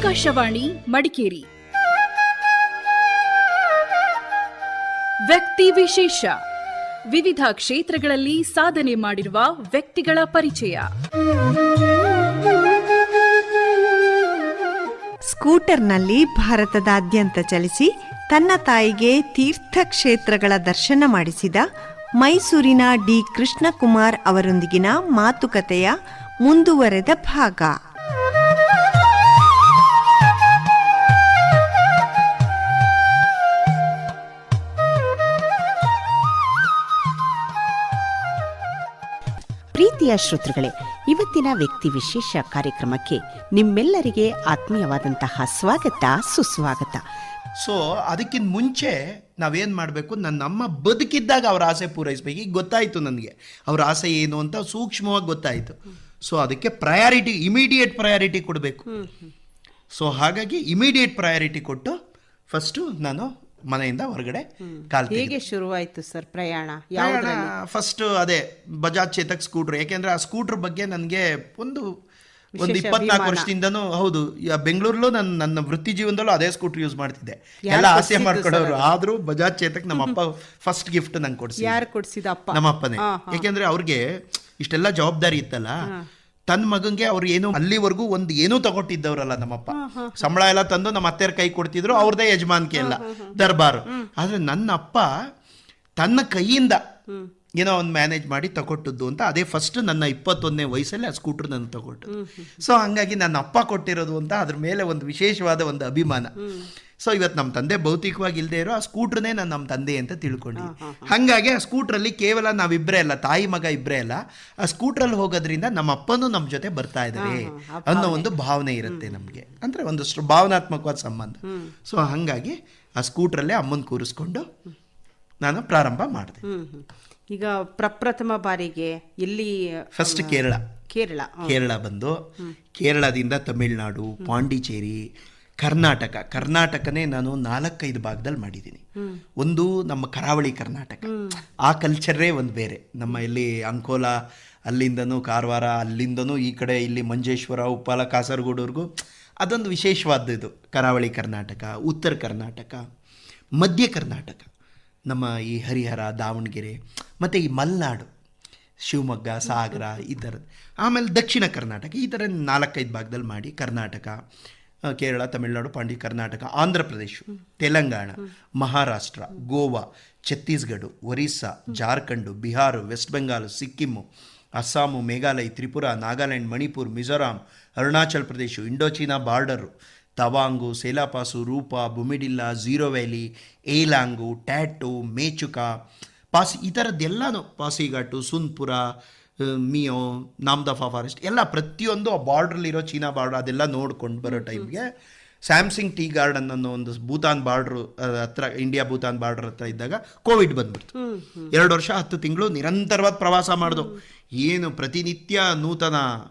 ಆಕಾಶವಾಣಿ ಮಡಿಕೇರಿ. ವ್ಯಕ್ತಿ ವಿಶೇಷ. ವಿವಿಧ ಕ್ಷೇತ್ರಗಳಲ್ಲಿ ಸಾಧನೆ ಮಾಡಿರುವ ವ್ಯಕ್ತಿಗಳ ಪರಿಚಯ. ಸ್ಕೂಟರ್ನಲ್ಲಿ ಭಾರತದಾದ್ಯಂತ ಚಲಿಸಿ ತನ್ನ ತಾಯಿಗೆ ತೀರ್ಥಕ್ಷೇತ್ರಗಳ ದರ್ಶನ ಮಾಡಿಸಿದ ಮೈಸೂರಿನ ಡಿ ಕೃಷ್ಣಕುಮಾರ್ ಅವರೊಂದಿಗಿನ ಮಾತುಕತೆಯ ಮುಂದುವರೆದ ಭಾಗ. ಪ್ರೀತಿಯ ಶ್ರೋತೃಗಳೇ, ಇವತ್ತಿನ ವ್ಯಕ್ತಿ ವಿಶೇಷ ಕಾರ್ಯಕ್ರಮಕ್ಕೆ ನಿಮ್ಮೆಲ್ಲರಿಗೆ ಆತ್ಮೀಯವಾದಂತಹ ಸ್ವಾಗತ, ಸುಸ್ವಾಗತ. ಸೊ ಅದಕ್ಕಿಂತ ಮುಂಚೆ ನಾವೇನು ಮಾಡಬೇಕು, ನನ್ನಮ್ಮ ಬದುಕಿದ್ದಾಗ ಅವ್ರ ಆಸೆ ಪೂರೈಸಬೇಕು. ಈಗ ಗೊತ್ತಾಯಿತು ನನಗೆ ಅವ್ರ ಆಸೆ ಏನು ಅಂತ ಸೂಕ್ಷ್ಮವಾಗಿ ಗೊತ್ತಾಯಿತು. ಸೊ ಅದಕ್ಕೆ ಪ್ರಯಾರಿಟಿ, ಇಮಿಡಿಯೇಟ್ ಪ್ರಯಾರಿಟಿ ಕೊಡಬೇಕು. ಸೊ ಹಾಗಾಗಿ ಇಮಿಡಿಯೇಟ್ ಪ್ರಯಾರಿಟಿ ಕೊಟ್ಟು ಫಸ್ಟು ನಾನು ಮನೆಯಿಂದ ಹೊರಗಡೆ ಹೇಗೆ ಶುರುವಾಯಿತು ಸರ್ ಪ್ರಯಾಣ? ಫಸ್ಟ್ ಅದೇ ಬಜಾಜ್ ಚೇತಕ್ ಸ್ಕೂಟ್ರ್. ಯಾಕೆಂದರೆ ಆ ಸ್ಕೂಟ್ರ್ ಬಗ್ಗೆ ನನಗೆ ಒಂದು 24 ವರ್ಷದಿಂದನೂ, ಹೌದು, ಬೆಂಗಳೂರಲ್ಲೂ ನನ್ನ ವೃತ್ತಿ ಜೀವನದಲ್ಲೂ ಅದೇ ಸ್ಕೂಟರ್ ಯೂಸ್ ಮಾಡ್ತಿದ್ದೆ. ಎಲ್ಲ ಆಸೆ ಮಾಡ್ಕೊಡೋರು. ಆದ್ರೂ ಬಜಾಜ್ ಚೇತಕ್ ನಮ್ಮಪ್ಪ ಫಸ್ಟ್ ಗಿಫ್ಟ್ ನಂಗೆ ಕೊಡ್ಸಿದ್ರು. ಯಾರು ಕೊಡ್ಸಿದ? ನಮ್ಮಪ್ಪನೇ. ಯಾಕೆಂದ್ರೆ ಅವ್ರಿಗೆ ಇಷ್ಟೆಲ್ಲ ಜವಾಬ್ದಾರಿ ಇತ್ತಲ್ಲ, ತನ್ನ ಮಗಂಗೆ ಅವ್ರು ಏನು ಅಲ್ಲಿವರೆಗೂ ಒಂದು ಏನೂ ತಗೊಟ್ಟಿದ್ದವ್ರಲ್ಲ ನಮ್ಮಪ್ಪ. ಸಂಬಳ ಎಲ್ಲ ತಂದು ನಮ್ಮ ಅತ್ತೆಯರ ಕೈ ಕೊಡ್ತಿದ್ರು, ಅವ್ರದೇ ಯಜಮಾನಿಕೆ ಎಲ್ಲ ದರ್ಬಾರು. ಆದ್ರೆ ನನ್ನ ಅಪ್ಪ ತನ್ನ ಕೈಯಿಂದ ಏನೋ ಒಂದು ಮ್ಯಾನೇಜ್ ಮಾಡಿ ತಗೊಟ್ಟದ್ದು ಅಂತ. ಅದೇ ಫಸ್ಟ್ ನನ್ನ 21ನೇ ವಯಸ್ಸಲ್ಲಿ ಆ ಸ್ಕೂಟರ್ ನಾನು ತಗೊಟ್ಟು. ಸೊ ಹಂಗಾಗಿ ನನ್ನ ಅಪ್ಪ ಕೊಟ್ಟಿರೋದು ಅಂತ ಅದ್ರ ಮೇಲೆ ಒಂದು ವಿಶೇಷವಾದ ಒಂದು ಅಭಿಮಾನ. ಸೊ ಇವತ್ತು ನಮ್ಮ ತಂದೆ ಭೌತಿಕವಾಗಿ ಇಲ್ಲದೆ ಇರೋ ಆ ಸ್ಕೂಟ್ರನ್ನೇ ನಾನು ನಮ್ಮ ತಂದೆ ಅಂತ ತಿಳ್ಕೊಂಡಿದ್ದೆ. ಹಾಗಾಗಿ ಆ ಸ್ಕೂಟ್ರಲ್ಲಿ ಕೇವಲ ನಾವಿಬ್ಬರೇ ಅಲ್ಲ, ತಾಯಿ ಮಗ ಇಬ್ಬರೇ ಅಲ್ಲ, ಆ ಸ್ಕೂಟ್ರಲ್ಲಿ ಹೋಗೋದ್ರಿಂದ ನಮ್ಮ ಅಪ್ಪನೂ ನಮ್ಮ ಜೊತೆ ಬರ್ತಾ ಇದ್ದಾರೆ ಅನ್ನೋ ಒಂದು ಭಾವನೆ ಇರುತ್ತೆ ನಮಗೆ. ಅಂದರೆ ಒಂದಷ್ಟು ಭಾವನಾತ್ಮಕವಾದ ಸಂಬಂಧ. ಸೊ ಹಾಗಾಗಿ ಆ ಸ್ಕೂಟ್ರಲ್ಲೇ ಅಮ್ಮನ ಕೂರಿಸ್ಕೊಂಡು ನಾನು ಪ್ರಾರಂಭ ಮಾಡಿದೆ. ಈಗ ಪ್ರಪ್ರಥಮ ಬಾರಿಗೆ ಎಲ್ಲಿ? ಫಸ್ಟ್ ಕೇರಳ ಬಂದು, ಕೇರಳದಿಂದ ತಮಿಳುನಾಡು, ಪಾಂಡಿಚೇರಿ, ಕರ್ನಾಟಕನೇ ನಾನು 4-5 ಭಾಗದಲ್ಲಿ ಮಾಡಿದ್ದೀನಿ. ಒಂದು ನಮ್ಮ ಕರಾವಳಿ ಕರ್ನಾಟಕ, ಆ ಕಲ್ಚರೇ ಒಂದು ಬೇರೆ. ನಮ್ಮ ಇಲ್ಲಿ ಅಂಕೋಲ, ಅಲ್ಲಿಂದನೂ ಕಾರವಾರ, ಅಲ್ಲಿಂದನೂ ಈ ಕಡೆ ಇಲ್ಲಿ ಮಂಜೇಶ್ವರ, ಉಪ್ಪಾಲ, ಕಾಸರಗೋಡುವರೆಗೂ ಅದೊಂದು ವಿಶೇಷವಾದ್ದು. ಇದು ಕರಾವಳಿ ಕರ್ನಾಟಕ, ಉತ್ತರ ಕರ್ನಾಟಕ, ಮಧ್ಯ ಕರ್ನಾಟಕ, ನಮ್ಮ ಈ ಹರಿಹರ, ದಾವಣಗೆರೆ, ಮತ್ತು ಈ ಮಲೆನಾಡು, ಶಿವಮೊಗ್ಗ, ಸಾಗರ, ಈ ಥರದ್ದು. ಆಮೇಲೆ ದಕ್ಷಿಣ ಕರ್ನಾಟಕ, ಈ ಥರ 4-5 ಭಾಗದಲ್ಲಿ ಮಾಡಿ Karnataka, Kerala, Tamil Nadu, Karnataka, Andhra Pradesh, Telangana, Maharashtra, Goa, Chhattisgarh, Orissa, Jharkhand, Bihar, West Bengal, Sikkim, Assam, Meghalaya, Tripura, Nagaland, Manipur, Mizoram, Arunachal Pradesh, Indo China border, Tawang, Sela pass, Rupa, Bomdila, Ziro valley, Along, Tato, Mechuka, Pasi, ಈ ಥರದ್ದೆಲ್ಲನೂ, ಪಾಸಿಘಾಟು, ಸುನ್ಪುರ, ಮಿಯೋ, ನಾಮ್ದಫಾ ಫಾರೆಸ್ಟ್ ಎಲ್ಲ ಪ್ರತಿಯೊಂದು ಆ ಬಾರ್ಡ್ರಲ್ಲಿರೋ ಚೀನಾ ಬಾರ್ಡ್ರ್ ಅದೆಲ್ಲ ನೋಡ್ಕೊಂಡು ಬರೋ ಟೈಮ್ಗೆ ಸ್ಯಾಮ್ಸಂಗ್ ಟೀ ಗಾರ್ಡನ್ ಅನ್ನೋ ಒಂದು ಭೂತಾನ್ ಬಾರ್ಡ್ರು ಹತ್ರ, ಇಂಡಿಯಾ ಭೂತಾನ್ ಬಾರ್ಡರ್ ಹತ್ರ ಇದ್ದಾಗ ಕೋವಿಡ್ ಬಂದ್ಬಿಡ್ತು. 2 ವರ್ಷ 10 ತಿಂಗಳು ನಿರಂತರವಾದ ಪ್ರವಾಸ ಮಾಡಿದು. ಏನು ಪ್ರತಿನಿತ್ಯ ನೂತನ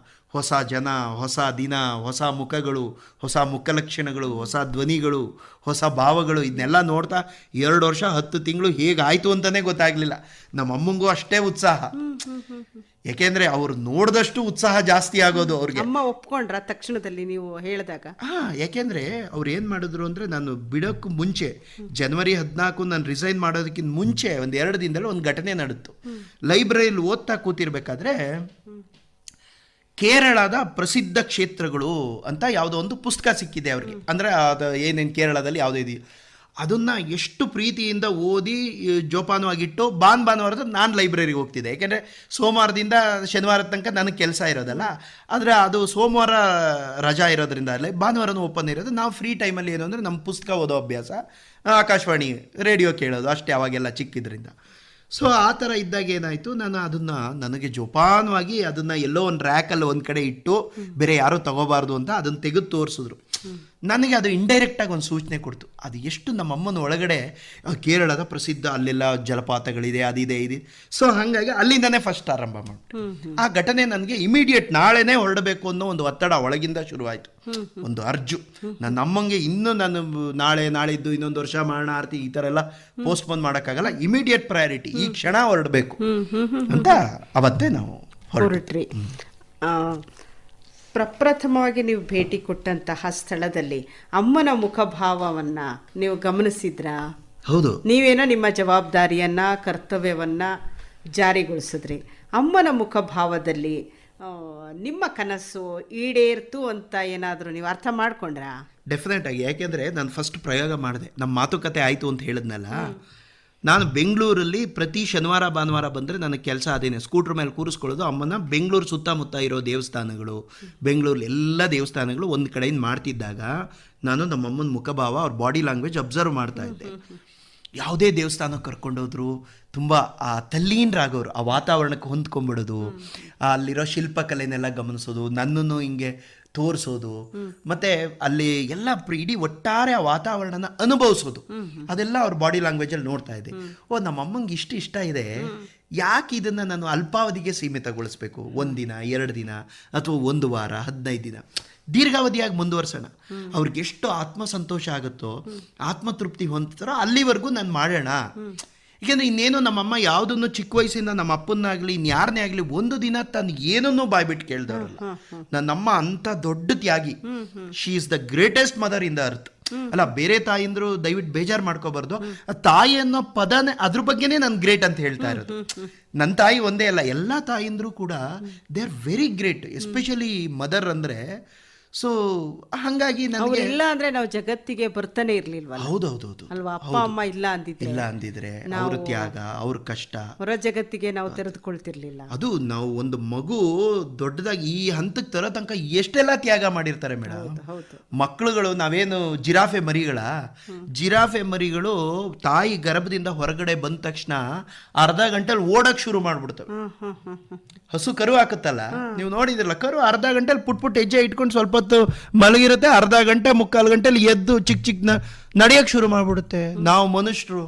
ಹೊಸ ಜನ, ಹೊಸ ದಿನ, ಹೊಸ ಮುಖಗಳು, ಹೊಸ ಮುಖಲಕ್ಷಣಗಳು, ಹೊಸ ಧ್ವನಿಗಳು, ಹೊಸ ಭಾವಗಳು, ಇದನ್ನೆಲ್ಲ ನೋಡ್ತಾ 2 ವರ್ಷ 10 ತಿಂಗಳು ಹೇಗಾಯಿತು ಅಂತಲೇ ಗೊತ್ತಾಗಲಿಲ್ಲ. ನಮ್ಮ ಅಮ್ಮಂಗೂ ಅಷ್ಟೇ ಉತ್ಸಾಹ. ಯಾಕೆಂದರೆ ಅವ್ರು ನೋಡಿದಷ್ಟು ಉತ್ಸಾಹ ಜಾಸ್ತಿ ಆಗೋದು ಅವ್ರಿಗೆ. ಅಮ್ಮ ಒಪ್ಕೊಂಡ್ರ ತಕ್ಷಣದಲ್ಲಿ ನೀವು ಹೇಳಿದಾಗ? ಯಾಕೆಂದರೆ ಅವ್ರು ಏನು ಮಾಡಿದ್ರು ಅಂದರೆ, ನಾನು ಬಿಡೋಕ್ಕೂ ಮುಂಚೆ ಜನವರಿ 14 ನಾನು ರಿಸೈನ್ ಮಾಡೋದಕ್ಕಿಂತ ಮುಂಚೆ ಒಂದು 2 ದಿನದಲ್ಲಿ ಒಂದು ಘಟನೆ ನಡೆಯಿತು. ಲೈಬ್ರರಿಯಲ್ಲಿ ಓದ್ತಾ ಕೂತಿರ್ಬೇಕಾದ್ರೆ ಕೇರಳದ ಪ್ರಸಿದ್ಧ ಕ್ಷೇತ್ರಗಳು ಅಂತ ಯಾವುದೋ ಒಂದು ಪುಸ್ತಕ ಸಿಕ್ಕಿದೆ ಅವ್ರಿಗೆ. ಅಂದರೆ ಅದು ಏನೇನು ಕೇರಳದಲ್ಲಿ ಯಾವುದೋ ಇದೆಯೋ ಅದನ್ನು ಎಷ್ಟು ಪ್ರೀತಿಯಿಂದ ಓದಿ ಜೋಪಾನವಾಗಿಟ್ಟು ಭಾನುವಾರದ ನಾನು ಲೈಬ್ರರಿಗೆ ಹೋಗ್ತಿದ್ದೆ. ಯಾಕೆಂದರೆ ಸೋಮವಾರದಿಂದ ಶನಿವಾರದ ತನಕ ನನಗೆ ಕೆಲಸ ಇರೋದಲ್ಲ. ಆದರೆ ಅದು ಸೋಮವಾರ ರಜಾ ಇರೋದ್ರಿಂದ ಅಲ್ಲೇ ಭಾನುವಾರನೂ ಓಪನ್ ಇರೋದು. ನಾವು ಫ್ರೀ ಟೈಮಲ್ಲಿ ಏನು ಅಂದರೆ ನಮ್ಮ ಪುಸ್ತಕ ಓದೋ ಅಭ್ಯಾಸ, ಆಕಾಶವಾಣಿ ರೇಡಿಯೋ ಕೇಳೋದು ಅಷ್ಟೇ ಅವಾಗೆಲ್ಲ ಚಿಕ್ಕಿದ್ರಿಂದ. ಸೊ ಆ ಥರ ಇದ್ದಾಗ ಏನಾಯಿತು, ನಾನು ಅದನ್ನು ನನಗೆ ಜೋಪಾನವಾಗಿ ಅದನ್ನು ಎಲ್ಲೋ ಒಂದು ರ್ಯಾಕಲ್ಲಿ ಒಂದು ಕಡೆ ಇಟ್ಟು ಬೇರೆ ಯಾರೂ ತಗೋಬಾರ್ದು ಅಂತ ಅದನ್ನು ತೆಗೆದು ತೋರಿಸಿದ್ರು. ನನಗೆ ಅದು ಇಂಡೈರೆಕ್ಟಾಗಿ ಒಂದು ಸೂಚನೆ ಕೊಡ್ತು. ಅದು ಎಷ್ಟು ನಮ್ಮಮ್ಮನ ಒಳಗಡೆ ಕೇರಳದ ಪ್ರಸಿದ್ಧ ಅಲ್ಲೆಲ್ಲ ಜಲಪಾತಗಳಿದೆ, ಅದಿದೆ, ಇದೆ. ಸೊ ಹಾಗಾಗಿ ಅಲ್ಲಿಂದನೇ ಫಸ್ಟ್ ಆರಂಭ ಮಾಡ್ತು. ಆ ಘಟನೆ ನನಗೆ ಇಮಿಡಿಯೇಟ್ ನಾಳೆನೇ ಹೊರಡಬೇಕು ಅನ್ನೋ ಒಂದು ಒತ್ತಡ ಒಳಗಿಂದ ಶುರುವಾಯಿತು. ಒಂದು ಅರ್ಜು ನನ್ನ ಅಮ್ಮಂಗೆ ಇನ್ನೂ ನಾನು ನಾಳಿದ್ದು ಇನ್ನೊಂದು ವರ್ಷ ಮಾಡೋಣ ಆರ್ತಿ ಈ ಥರ ಎಲ್ಲ ಪೋಸ್ಟ್ಪೋನ್ ಮಾಡೋಕ್ಕಾಗಲ್ಲ, ಇಮಿಡಿಯೇಟ್ ಪ್ರಯಾರಿಟಿ, ಈ ಕ್ಷಣ ಹೊರಡಬೇಕು ಅಂತ ಅವತ್ತೇ ನಾವು ಹೊರಟ್ರಿ. ಪ್ರಪ್ರಥಮವಾಗಿ ನೀವು ಭೇಟಿ ಕೊಟ್ಟಂತಹ ಸ್ಥಳದಲ್ಲಿ ಅಮ್ಮನ ಮುಖಭಾವವನ್ನ ನೀವು ಗಮನಿಸಿದ್ರಾ? ಹೌದು. ನೀವೇನೋ ನಿಮ್ಮ ಜವಾಬ್ದಾರಿಯನ್ನ ಕರ್ತವ್ಯವನ್ನ ಜಾರಿಗೊಳಿಸಿದ್ರಿ. ಅಮ್ಮನ ಮುಖಭಾವದಲ್ಲಿ ನಿಮ್ಮ ಕನಸು ಈಡೇರ್ತು ಅಂತ ಏನಾದರೂ ನೀವು ಅರ್ಥ ಮಾಡ್ಕೊಂಡ್ರಾ? ಡೆಫಿನೆಟ್ ಆಗಿ. ಯಾಕೆಂದರೆ ನಾನು ಫಸ್ಟ್ ಪ್ರಯೋಗ ಮಾಡಿದೆ, ನಮ್ಮ ಮಾತುಕತೆ ಆಯಿತು ಅಂತ ಹೇಳಿದ್ನಲ್ಲ. ನಾನು ಬೆಂಗಳೂರಲ್ಲಿ ಪ್ರತಿ ಶನಿವಾರ ಭಾನುವಾರ ಬಂದರೆ ನನಗೆ ಕೆಲಸ ಅದೇನೆ, ಸ್ಕೂಟ್ರ್ ಮೇಲೆ ಕೂರಿಸ್ಕೊಳ್ಳೋದು ಅಮ್ಮನ ಬೆಂಗಳೂರು ಸುತ್ತಮುತ್ತ ಇರೋ ದೇವಸ್ಥಾನಗಳು, ಬೆಂಗಳೂರಲ್ಲಿ ಎಲ್ಲ ದೇವಸ್ಥಾನಗಳು ಒಂದು ಕಡೆಯಿಂದ ಮಾಡ್ತಿದ್ದಾಗ ನಾನು ನಮ್ಮಮ್ಮನ ಮುಖಭಾವ, ಅವ್ರ ಬಾಡಿ ಲ್ಯಾಂಗ್ವೇಜ್ ಅಬ್ಸರ್ವ್ ಮಾಡ್ತಾ ಇದ್ದೆ. ಯಾವುದೇ ದೇವಸ್ಥಾನಕ್ಕೆ ಕರ್ಕೊಂಡೋದ್ರು ತುಂಬ ತಲ್ಲೀನರಾಗೋರು, ಆ ವಾತಾವರಣಕ್ಕೆ ಹೊಂದ್ಕೊಂಡ್ಬಿಡೋದು, ಅಲ್ಲಿರೋ ಶಿಲ್ಪಕಲೆನೆಲ್ಲ ಗಮನಿಸೋದು, ನನ್ನನ್ನು ಹಿಂಗೆ ತೋರಿಸೋದು, ಮತ್ತು ಅಲ್ಲಿ ಎಲ್ಲ ಇಡೀ ಒಟ್ಟಾರೆ ಆ ವಾತಾವರಣನ ಅನುಭವಿಸೋದು, ಅದೆಲ್ಲ ಅವ್ರ ಬಾಡಿ ಲ್ಯಾಂಗ್ವೇಜಲ್ಲಿ ನೋಡ್ತಾ ಇದ್ದೆ. ಓ, ನಮ್ಮಮ್ಮಂಗೆ ಇಷ್ಟ ಇದೆ, ಯಾಕೆ ಇದನ್ನು ನಾನು ಅಲ್ಪಾವಧಿಗೆ ಸೀಮಿತಗೊಳಿಸ್ಬೇಕು? 1 ದಿನ 2 ದಿನ ಅಥವಾ 1 ವಾರ 15 ದಿನ ದೀರ್ಘಾವಧಿಯಾಗಿ ಮುಂದುವರ್ಸೋಣ. ಅವ್ರಿಗೆ ಎಷ್ಟು ಆತ್ಮಸಂತೋಷ ಆಗುತ್ತೋ, ಆತ್ಮತೃಪ್ತಿ ಹೊಂದ್ತಾರೋ ಅಲ್ಲಿವರೆಗೂ ನಾನು ಮಾಡೋಣ. ಏಕೆಂದರೆ ಇನ್ನೇನು ನಮ್ಮಮ್ಮ ಯಾವುದನ್ನು ಚಿಕ್ಕ ವಯಸ್ಸಿಂದ ನಮ್ಮ ಅಪ್ಪನಾಗಲಿ ಇನ್ಯಾರನ್ನೇ ಆಗಲಿ 1 ದಿನ ತನಗೆ ಏನನ್ನೂ ಬಾಯ್ಬಿಟ್ಟು ಕೇಳ್ದವ್ರಲ್ಲ. ನನ್ನಮ್ಮ ಅಂಥ ದೊಡ್ಡ ತ್ಯಾಗಿ. She is the greatest mother in the earth. ಅಲ್ಲ, ಬೇರೆ ತಾಯಿಂದ್ರು ದಯವಿಟ್ಟು ಬೇಜಾರು ಮಾಡ್ಕೋಬಾರ್ದು. ತಾಯಿ ಅನ್ನೋ ಪದನೇ ಅದ್ರ ಬಗ್ಗೆನೇ ನಾನು ಗ್ರೇಟ್ ಅಂತ ಹೇಳ್ತಾ ಇರೋದು. ನನ್ನ ತಾಯಿ ಒಂದೇ ಅಲ್ಲ, ಎಲ್ಲ ತಾಯಿಂದ್ರು ಕೂಡ they are very great, especially mother ಅಂದರೆ. ಸೊ ಹಾಗಾಗಿ ನನಗೆ ಇಲ್ಲ ಅಂದ್ರೆ ನಾವು ಜಗತ್ತಿಗೆ ಬರ್ತಾನೆ ಇರ್ಲಿಲ್ವಲ್ಲ. ಹೌದೌದೌದು ಅಲ್ವಾ? ಅಪ್ಪ ಅಮ್ಮ ಇಲ್ಲ ಅಂದಿದ್ರೆ ಅವ್ರ ತ್ಯಾಗ, ಅವ್ರ ಕಷ್ಟ, ಹೊರ ಜಗತ್ತಿಗೆ ನಾವು ತೆರೆದುಕೊಳ್ತಿರ್ಲಿಲ್ಲ. ಅದು ನಾವು ಒಂದು ಮಗು ದೊಡ್ಡದಾಗಿ ಈ ಹಂತಕ್ಕೆ ತರೋ ತನಕ ಎಷ್ಟೆಲ್ಲ ತ್ಯಾಗ ಮಾಡಿರ್ತಾರೆ ಮೇಡಮ್. ಮಕ್ಕಳುಗಳು ನಾವೇನು ಜಿರಾಫೆ ಮರಿಗಳು ತಾಯಿ ಗರ್ಭದಿಂದ ಹೊರಗಡೆ ಬಂದ ತಕ್ಷಣ ಅರ್ಧ ಗಂಟೆಲಿ ಓಡಕ್ ಶುರು ಮಾಡ್ಬಿಡ್ತವೆ. ಹಸು ಕರು ಹಾಕುತ್ತಲ್ಲ, ನೀವು ನೋಡಿದ್ರಲ್ಲ, ಕರು ಅರ್ಧ ಗಂಟೆಲಿ ಪುಟ್ ಹೆಜ್ಜೆ ಇಟ್ಕೊಂಡು ಸ್ವಲ್ಪ ಹೊತ್ತು ಮಲಗಿರುತ್ತೆ, ಅರ್ಧ ಗಂಟೆ 3/4 ಗಂಟೆಲಿ ಎದ್ದು ಚಿಕ್ಕ ನಡೆಯಕ್ಕೆ ಶುರು ಮಾಡ್ಬಿಡುತ್ತೆ. ನಾವು ಮನುಷ್ಯರು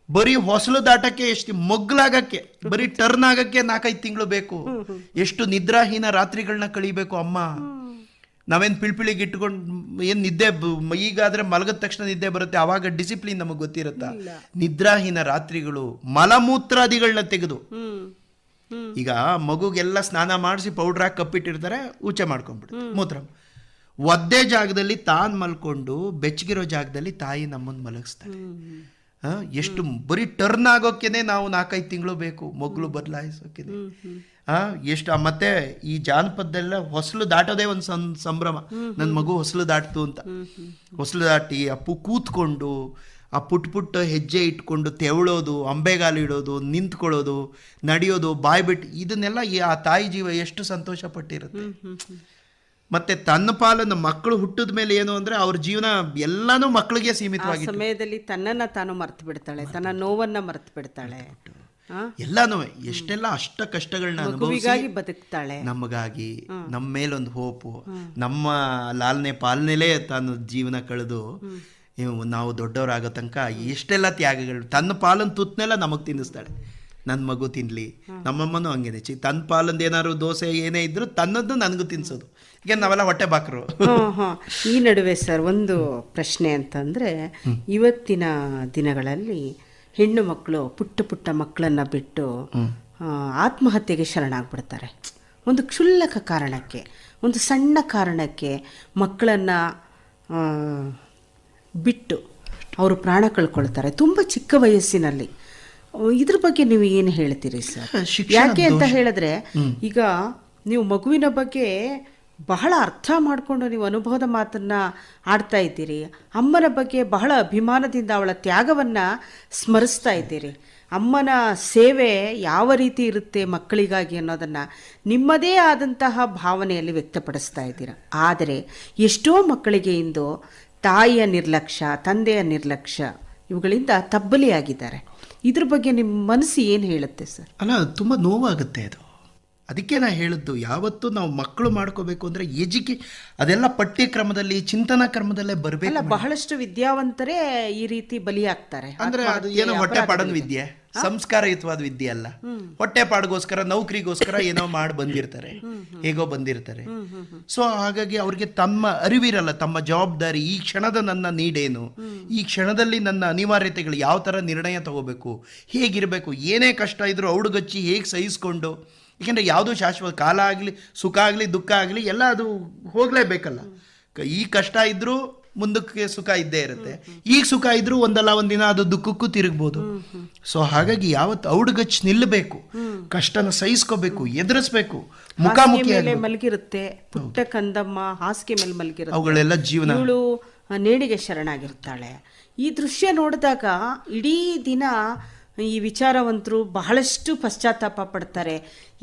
ಬರೀ ಹೊಸಲು ದಾಟಕ್ಕೆ ಎಷ್ಟು ಮೊಗ್ಲಾಗಕ್ಕೆ, ಬರೀ ಟರ್ನ್ ಆಗಕ್ಕೆ 4-5 ತಿಂಗಳು ಬೇಕು. ಎಷ್ಟು ನಿದ್ರಾಹೀನ ರಾತ್ರಿಗಳನ್ನ ಕಳಿಬೇಕು ಅಮ್ಮ. ನಾವೇನು ಪಿಳಿಗೆ ಇಟ್ಕೊಂಡು ಏನು ನಿದ್ದೆ, ಈಗಾದರೆ ಮಲಗಿದ ತಕ್ಷಣ ನಿದ್ದೆ ಬರುತ್ತೆ, ಆವಾಗ ಡಿಸಿಪ್ಲಿನ್ ನಮಗೆ ಗೊತ್ತಿರುತ್ತಾ? ನಿದ್ರಾಹೀನ ರಾತ್ರಿಗಳು, ಮಲಮೂತ್ರಾದಿಗಳನ್ನ ತೆಗೆದು, ಈಗ ಮಗುಗೆಲ್ಲ ಸ್ನಾನ ಮಾಡಿಸಿ ಪೌಡ್ರ್ ಹಾಕಿ ಕಪ್ಪಿಟ್ಟಿರ್ತಾರೆ, ಊಚೆ ಮಾಡ್ಕೊಂಡ್ಬಿಡು ಮೂತ್ರ. ಒದ್ದೆ ಜಾಗದಲ್ಲಿ ತಾನು ಮಲ್ಕೊಂಡು ಬೆಚ್ಚಗಿರೋ ಜಾಗದಲ್ಲಿ ತಾಯಿ ನಮ್ಮನ್ನು ಮಲಗಿಸ್ತಾರೆ. ಎಷ್ಟು ಬರೀ ಟರ್ನ್ ಆಗೋಕ್ಕೇನೆ ನಾವು 4-5 ತಿಂಗಳು ಬೇಕು, ಮಗ್ಳು ಬದಲಾಯಿಸೋಕೆ. ಎಷ್ಟು ಮತ್ತೆ ಈ ಜಾನಪದದೆಲ್ಲ ಹೊಸಲು ದಾಟೋದೇ ಒಂದು ಸಂಭ್ರಮ. ನನ್ನ ಮಗು ಹೊಸಲು ದಾಟ್ತು ಅಂತ. ಹೊಸಲು ದಾಟಿ ಅಪ್ಪು ಕೂತ್ಕೊಂಡು ಆ ಪುಟ್ಟ ಹೆಜ್ಜೆ ಇಟ್ಕೊಂಡು ತೆವಳೋದು, ಅಂಬೆಗಾಲು ಇಡೋದು, ನಿಂತ್ಕೊಳ್ಳೋದು, ನಡೆಯೋದು, ಬಾಯ್ಬಿಟ್ಟು, ಇದನ್ನೆಲ್ಲ ಆ ತಾಯಿ ಜೀವ ಎಷ್ಟು ಸಂತೋಷ ಪಟ್ಟಿರುತ್ತೆ. ಮತ್ತೆ ತನ್ನ ಪಾಲನ್ನು ಮಕ್ಕಳು ಹುಟ್ಟಿದ ಮೇಲೆ ಏನು ಅಂದ್ರೆ ಅವ್ರ ಜೀವನ ಎಲ್ಲಾನು ಮಕ್ಕಳಿಗೆ ಸೀಮಿತವಾಗಿ, ಸಮಯದಲ್ಲಿ ತನ್ನನ್ನ ತಾನು ಮರ್ತು ಬಿಡ್ತಾಳೆ, ತನ್ನ ನೋವನ್ನ ಮರ್ತು ಬಿಡ್ತಾಳೆ, ಎಲ್ಲಾನು ಎಷ್ಟೆಲ್ಲ ಅಷ್ಟ ಕಷ್ಟಗಳನ್ನ ಅನುಭವಿಸಿ ಬದುಕ್ತಾಳೆ ನಮಗಾಗಿ. ನಮ್ಮ ಮೇಲೊಂದು ಹೋಪು, ನಮ್ಮ ಲಾಲನೆ ಪಾಲನೆಲೇ ತಾನು ಜೀವನ ಕಳೆದು ನಾವು ದೊಡ್ಡವರಾಗೋ ತನಕ ಎಷ್ಟೆಲ್ಲ ತ್ಯಾಗಗಳು. ತನ್ನ ಪಾಲನ್ ತುತ್ತನೆಲ್ಲ ನಮಗೆ ತಿನ್ನಿಸ್ತಾಳೆ. ನನ್ನ ಮಗು ತಿನ್ಲಿ. ನಮ್ಮಮ್ಮನೂ ಹಂಗೇನೆ, ತನ್ನ ಪಾಲಂದು ಏನಾದ್ರು ದೋಸೆ ಏನೇ ಇದ್ರು ತನ್ನದ್ದು ನನಗೂ ತಿನ್ಸೋದು. ಈಗ ನಾವೆಲ್ಲ ಹೊಟ್ಟೆ ಬಾಕರು. ಈ ನಡುವೆ ಸರ್ ಒಂದು ಪ್ರಶ್ನೆ ಅಂತಂದ್ರೆ, ಇವತ್ತಿನ ದಿನಗಳಲ್ಲಿ ಹೆಣ್ಣು ಮಕ್ಕಳು ಪುಟ್ಟ ಮಕ್ಕಳನ್ನ ಬಿಟ್ಟು ಆತ್ಮಹತ್ಯೆಗೆ ಶರಣಾಗ್ಬಿಡ್ತಾರೆ. ಒಂದು ಕ್ಷುಲ್ಲಕ ಕಾರಣಕ್ಕೆ, ಒಂದು ಸಣ್ಣ ಕಾರಣಕ್ಕೆ ಮಕ್ಕಳನ್ನ ಬಿಟ್ಟು ಅವರು ಪ್ರಾಣ ಕಳ್ಕೊಳ್ತಾರೆ, ತುಂಬ ಚಿಕ್ಕ ವಯಸ್ಸಿನಲ್ಲಿ. ಇದ್ರ ಬಗ್ಗೆ ನೀವು ಏನು ಹೇಳ್ತೀರಿ ಸರ್? ಯಾಕೆ ಅಂತ ಹೇಳಿದ್ರೆ, ಈಗ ನೀವು ಮಗುವಿನ ಬಗ್ಗೆ ಬಹಳ ಅರ್ಥ ಮಾಡಿಕೊಂಡು ನೀವು ಅನುಭವದ ಮಾತನ್ನ ಆಡ್ತಾ ಇದ್ದೀರಿ. ಅಮ್ಮನ ಬಗ್ಗೆ ಬಹಳ ಅಭಿಮಾನದಿಂದ ಅವಳ ತ್ಯಾಗವನ್ನು ಸ್ಮರಿಸ್ತಾ ಇದ್ದೀರಿ. ಅಮ್ಮನ ಸೇವೆ ಯಾವ ರೀತಿ ಇರುತ್ತೆ ಮಕ್ಕಳಿಗಾಗಿ ಅನ್ನೋದನ್ನು ನಿಮ್ಮದೇ ಆದಂತಹ ಭಾವನೆಯಲ್ಲಿ ವ್ಯಕ್ತಪಡಿಸ್ತಾ ಇದ್ದೀರ. ಆದರೆ ಎಷ್ಟೋ ಮಕ್ಕಳಿಗೆ ಇಂದು ತಾಯಿಯ ನಿರ್ಲಕ್ಷ್ಯ, ತಂದೆಯ ನಿರ್ಲಕ್ಷ್ಯ ಇವುಗಳಿಂದ ತಬ್ಬಲಿಯಾಗಿದ್ದಾರೆ. ಇದ್ರ ಬಗ್ಗೆ ನಿಮ್ಮ ಮನಸ್ಸು ಏನು ಹೇಳುತ್ತೆ ಸರ್? ಅಲ್ಲ, ತುಂಬ ನೋವಾಗುತ್ತೆ ಅದು. ಅದಕ್ಕೆ ನಾ ಹೇಳಿದ್ದು, ಯಾವತ್ತೂ ನಾವು ಮಕ್ಕಳು ಮಾಡ್ಕೋಬೇಕು ಅಂದರೆ ಅದೆಲ್ಲ ಪಠ್ಯಕ್ರಮದಲ್ಲಿ, ಚಿಂತನಾ ಕ್ರಮದಲ್ಲೇ ಬರಬೇಕು. ಬಹಳಷ್ಟು ವಿದ್ಯಾವಂತರೇ ಈ ರೀತಿ ಬಲಿಯಾಗ್ತಾರೆ. ಅಂದ್ರೆ ಅದು ಏನೋ ಹೊಟ್ಟೆ ಪಾಡನ ವಿದ್ಯೆ, ಸಂಸ್ಕಾರಯುತವಾದ ವಿದ್ಯೆ ಅಲ್ಲ. ಹೊಟ್ಟೆ ಪಾಡ್ಗೋಸ್ಕರ, ನೌಕರಿಗೋಸ್ಕರ ಏನೋ ಮಾಡಿ ಬಂದಿರ್ತಾರೆ, ಹೇಗೋ ಬಂದಿರ್ತಾರೆ. ಸೊ ಹಾಗಾಗಿ ಅವ್ರಿಗೆ ತಮ್ಮ ಅರಿವಿರಲ್ಲ, ತಮ್ಮ ಜವಾಬ್ದಾರಿ, ಈ ಕ್ಷಣದ ನನ್ನ ನೀಡೇನು, ಈ ಕ್ಷಣದಲ್ಲಿ ನನ್ನ ಅನಿವಾರ್ಯತೆಗಳು, ಯಾವ ಥರ ನಿರ್ಣಯ ತಗೋಬೇಕು, ಹೇಗಿರಬೇಕು, ಏನೇ ಕಷ್ಟ ಇದ್ರೂ ಔಡುಗಚ್ಚಿ ಹೇಗೆ ಸಹಿಸ್ಕೊಂಡು ಏಕೆಂದರೆ ಯಾವುದೂ ಶಾಶ್ವತ, ಕಾಲ ಆಗಲಿ ಸುಖ ಆಗಲಿ ದುಃಖ ಆಗಲಿ ಎಲ್ಲ ಅದು ಹೋಗಲೇಬೇಕಲ್ಲ. ಈ ಕಷ್ಟ ಇದ್ದರೂ ಮುಂದಕ್ಕೆ ಸುಖ ಇದ್ದೇ ಇರುತ್ತೆ, ಈಗ ಸುಖ ಇದ್ರೂ ಒಂದಲ್ಲ ಒಂದಿನ ಅದು ದುಃಖಕ್ಕೂ ತಿರುಗ್ಬೋದು. ಸೊ ಹಾಗಾಗಿ ಯಾವತ್ತು ಔಡುಗಚ್ಚಿ ನಿಲ್ಲಬೇಕು, ಕಷ್ಟನ ಸಹಿಸ್ಕೋಬೇಕು, ಎದುರಿಸ್ಬೇಕು, ಮುಖಾಮುಖಿ ಮಲಗಿರುತ್ತೆ ಪುಟ್ಟ ಕಂದಮ್ಮ ಹಾಸಿಗೆ ಮೇಲೆ ಮಲಗಿರುತ್ತೆ, ಅವುಗಳೆಲ್ಲ ಜೀವನ. ಇವಳು ನೇಣಿಗೆ ಶರಣಾಗಿರ್ತಾಳೆ. ಈ ದೃಶ್ಯ ನೋಡಿದಾಗ ಇಡೀ ದಿನ ಈ ವಿಚಾರವಂತರು ಬಹಳಷ್ಟು ಪಶ್ಚಾತ್ತಾಪ ಪಡ್ತಾರೆ.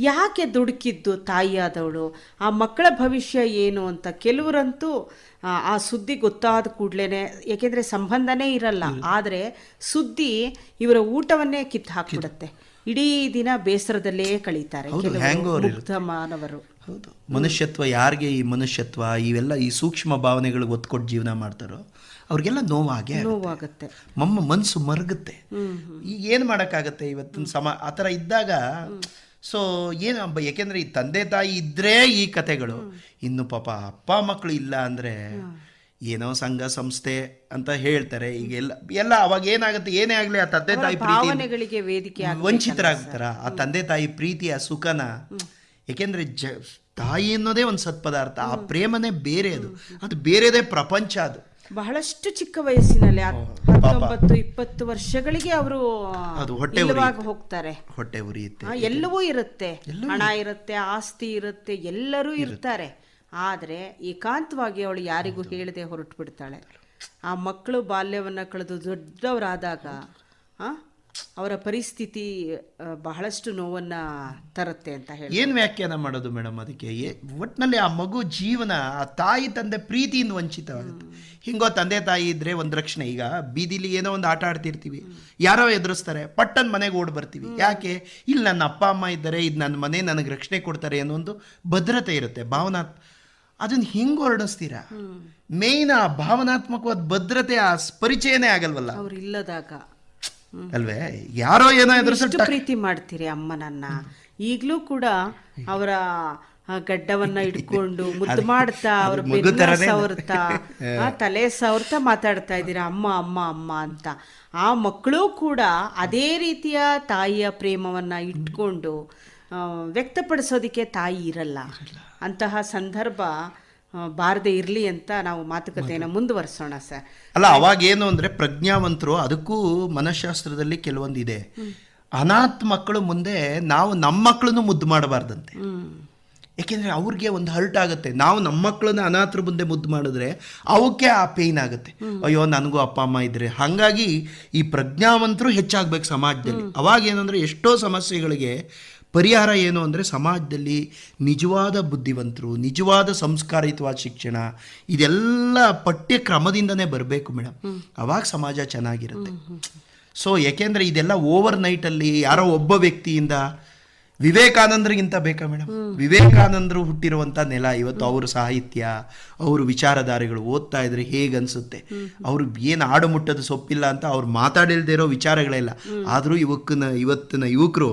ಯಾಕೆ ದುಡುಕಿದ್ದು ತಾಯಿಯಾದವಳು, ಆ ಮಕ್ಕಳ ಭವಿಷ್ಯ ಏನು ಅಂತ. ಕೆಲವರಂತೂ ಆ ಸುದ್ದಿ ಗೊತ್ತಾದ ಕೂಡಲೇ, ಏಕೆಂದರೆ ಸಂಬಂಧನೇ ಇರಲ್ಲ, ಆದರೆ ಸುದ್ದಿ ಇವರ ಊಟವನ್ನೇ ಕಿತ್ತು ಹಾಕಿಬಿಡುತ್ತೆ. ಇಡೀ ದಿನ ಬೇಸರದಲ್ಲೇ ಕಳೀತಾರೆ ಮಾನವರು. ಹೌದು, ಮನುಷ್ಯತ್ವ ಯಾರಿಗೆ ಈ ಮನುಷ್ಯತ್ವ ಇವೆಲ್ಲ ಈ ಸೂಕ್ಷ್ಮ ಭಾವನೆಗಳಿಗೆ ಒತ್ತು ಕೊಟ್ಟು ಜೀವನ ಮಾಡ್ತಾರೋ ಅವ್ರಿಗೆಲ್ಲ ನೋವಾಗುತ್ತೆ, ಮನಸ್ಸು ಮರಗುತ್ತೆ. ಈಗ ಏನು ಮಾಡೋಕ್ಕಾಗತ್ತೆ ಇವತ್ತಿನ ಆ ಥರ ಇದ್ದಾಗ. ಸೊ ಏನು ಯಾಕೆಂದರೆ ಈ ತಂದೆ ತಾಯಿ ಇದ್ದರೆ ಈ ಕತೆಗಳು. ಇನ್ನು ಪಾಪ ಅಪ್ಪ ಮಕ್ಕಳು ಇಲ್ಲ ಅಂದರೆ ಏನೋ ಸಂಘ ಸಂಸ್ಥೆ ಅಂತ ಹೇಳ್ತಾರೆ. ಈಗ ಎಲ್ಲ ಅವಾಗ ಏನಾಗುತ್ತೆ, ಏನೇ ಆಗಲಿ ಆ ತಂದೆ ತಾಯಿ ಭಾವನೆಗಳಿಗೆ ವೇದಿಕೆ ವಂಚಿತರಾಗ್ತಾರ. ಆ ತಂದೆ ತಾಯಿ ಪ್ರೀತಿಯ ಸುಖನ, ಏಕೆಂದರೆ ತಾಯಿ ಅನ್ನೋದೇ ಒಂದು ಸತ್ಪದಾರ್ಥ, ಆ ಪ್ರೇಮನೇ ಬೇರೆ, ಅದು ಬೇರೆದೇ ಪ್ರಪಂಚ. ಅದು ಬಹಳಷ್ಟು ಚಿಕ್ಕ ವಯಸ್ಸಿನಲ್ಲಿ 19-20 ವರ್ಷಗಳಿಗೆ ಅವರು ಹೋಗ್ತಾರೆ. ಹೊಟ್ಟೆ ಉರಿಯುತ್ತೆ, ಎಲ್ಲವೂ ಇರುತ್ತೆ, ಹಣ ಇರುತ್ತೆ, ಆಸ್ತಿ ಇರುತ್ತೆ, ಎಲ್ಲರೂ ಇರ್ತಾರೆ. ಆದರೆ ಏಕಾಂತವಾಗಿ ಅವಳು ಯಾರಿಗೂ ಹೇಳದೆ ಹೊರಟು ಬಿಡ್ತಾಳೆ. ಆ ಮಕ್ಕಳು ಬಾಲ್ಯವನ್ನು ಕಳೆದು ದೊಡ್ಡವರಾದಾಗ ಅವರ ಪರಿಸ್ಥಿತಿ ಬಹಳಷ್ಟು ನೋವನ್ನು ತರುತ್ತೆ ಅಂತ ಹೇಳಿ ಏನು ವ್ಯಾಖ್ಯಾನ ಮಾಡೋದು ಮೇಡಮ್ ಅದಕ್ಕೆ? ಒಟ್ಟಿನಲ್ಲಿ ಆ ಮಗು ಜೀವನ, ಆ ತಾಯಿ ತಂದೆ ಪ್ರೀತಿಯಿಂದ ವಂಚಿತವಾಗುತ್ತೆ. ಹಿಂಗೋ ತಂದೆ ತಾಯಿ ಇದ್ರೆ ಒಂದು ರಕ್ಷಣೆ. ಈಗ ಬೀದಿಲಿ ಏನೋ ಒಂದು ಆಟ ಆಡ್ತಿರ್ತೀವಿ, ಯಾರೋ ಎದುರಿಸ್ತಾರೆ, ಪಟ್ಟನ್ ಮನೆಗೆ ಓಡ್ ಬರ್ತೀವಿ. ಯಾಕೆ? ಇಲ್ಲಿ ನನ್ನ ಅಪ್ಪ ಅಮ್ಮ ಇದ್ದಾರೆ, ಇದು ನನ್ನ ಮನೆ, ನನಗೆ ರಕ್ಷಣೆ ಕೊಡ್ತಾರೆ ಅನ್ನೋ ಒಂದು ಭದ್ರತೆ ಇರುತ್ತೆ, ಅದನ್ನ ಹಿಂಗೆ ಹೊರಡಿಸ್ತೀರಾ? ಮೇಯ್ನ್ ಆ ಭಾವನಾತ್ಮಕವಾದ ಭದ್ರತೆ, ಆ ಪರಿಚಯನೇ ಆಗಲ್ವಲ್ಲ ಅವ್ರು ಇಲ್ಲದಾಗ ಅಲ್ವೇ? ಯಾರೋ ಏನೋ ಎದುರಿಸಿ ಪ್ರೀತಿ ಮಾಡ್ತೀರಿ ಅಮ್ಮನನ್ನ. ಈಗಲೂ ಕೂಡ ಅವರ ಗಡ್ಡವನ್ನ ಇಟ್ಕೊಂಡು ಮುದ್ದು ಮಾಡ್ತಾ, ಅವ್ರ ಬೆನ್ನ ಸವರ್ತಾ, ತಲೆ ಸವರ್ತಾ ಮಾತಾಡ್ತಾ ಇದ್ದೀರಾ ಅಮ್ಮ ಅಮ್ಮ ಅಮ್ಮ ಅಂತ. ಆ ಮಕ್ಕಳು ಕೂಡ ಅದೇ ರೀತಿಯ ತಾಯಿಯ ಪ್ರೇಮವನ್ನ ಇಟ್ಕೊಂಡು ವ್ಯಕ್ತಪಡಿಸೋದಕ್ಕೆ ತಾಯಿ ಇರಲ್ಲ. ಅಂತಹ ಸಂದರ್ಭ ಬಾರದೆ ಇರಲಿ ಅಂತ ನಾವು ಮಾತುಕತೆಯನ್ನು ಮುಂದುವರಿಸೋಣ ಸರ್. ಅಲ್ಲ, ಅವಾಗ ಏನು ಅಂದರೆ ಪ್ರಜ್ಞಾವಂತರು, ಅದಕ್ಕೂ ಮನಃಶಾಸ್ತ್ರದಲ್ಲಿ ಕೆಲವೊಂದಿದೆ. ಅನಾಥ ಮಕ್ಕಳು ಮುಂದೆ ನಾವು ನಮ್ಮ ಮಕ್ಕಳನ್ನು ಮುದ್ದು ಮಾಡಬಾರ್ದಂತೆ. ಯಾಕೆಂದರೆ ಅವ್ರಿಗೆ ಒಂದು ಹರ್ಟ್ ಆಗುತ್ತೆ. ನಾವು ನಮ್ಮ ಮಕ್ಕಳನ್ನ ಅನಾಥರ ಮುಂದೆ ಮುದ್ದು ಮಾಡಿದ್ರೆ ಅವಕ್ಕೆ ಆ ಪೇಯ್ನ್ ಆಗುತ್ತೆ. ಅಯ್ಯೋ ನನಗೂ ಅಪ್ಪ ಅಮ್ಮ ಇದ್ರೆ. ಹಾಗಾಗಿ ಈ ಪ್ರಜ್ಞಾವಂತರು ಹೆಚ್ಚಾಗಬೇಕು ಸಮಾಜದಲ್ಲಿ. ಅವಾಗ ಏನಂದರೆ ಎಷ್ಟೋ ಸಮಸ್ಯೆಗಳಿಗೆ ಪರಿಹಾರ ಏನು ಅಂದರೆ ಸಮಾಜದಲ್ಲಿ ನಿಜವಾದ ಬುದ್ಧಿವಂತರು, ನಿಜವಾದ ಸಂಸ್ಕಾರಯುತವಾದ ಶಿಕ್ಷಣ, ಇದೆಲ್ಲ ಪಠ್ಯಕ್ರಮದಿಂದನೇ ಬರಬೇಕು ಮೇಡಮ್. ಅವಾಗ ಸಮಾಜ ಚೆನ್ನಾಗಿರುತ್ತೆ. ಸೊ ಯಾಕೆಂದರೆ ಇದೆಲ್ಲ ಓವರ್ ನೈಟಲ್ಲಿ ಯಾರೋ ಒಬ್ಬ ವ್ಯಕ್ತಿಯಿಂದ, ವಿವೇಕಾನಂದರಿಗಿಂತ ಬೇಕಾ ಮೇಡಮ್? ವಿವೇಕಾನಂದರು ಹುಟ್ಟಿರುವಂಥ ನೆಲ ಇವತ್ತು. ಅವ್ರ ಸಾಹಿತ್ಯ, ಅವರು ವಿಚಾರಧಾರೆಗಳು ಓದ್ತಾ ಇದ್ರೆ ಹೇಗನ್ಸುತ್ತೆ. ಅವ್ರು ಏನು ಆಡು ಮುಟ್ಟದ ಸೊಪ್ಪಿಲ್ಲ ಅಂತ ಅವ್ರು ಮಾತಾಡಿಲ್ದೇ ಇರೋ ವಿಚಾರಗಳೆಲ್ಲ. ಆದರೂ ಇವತ್ತಿನ ಯುವಕರು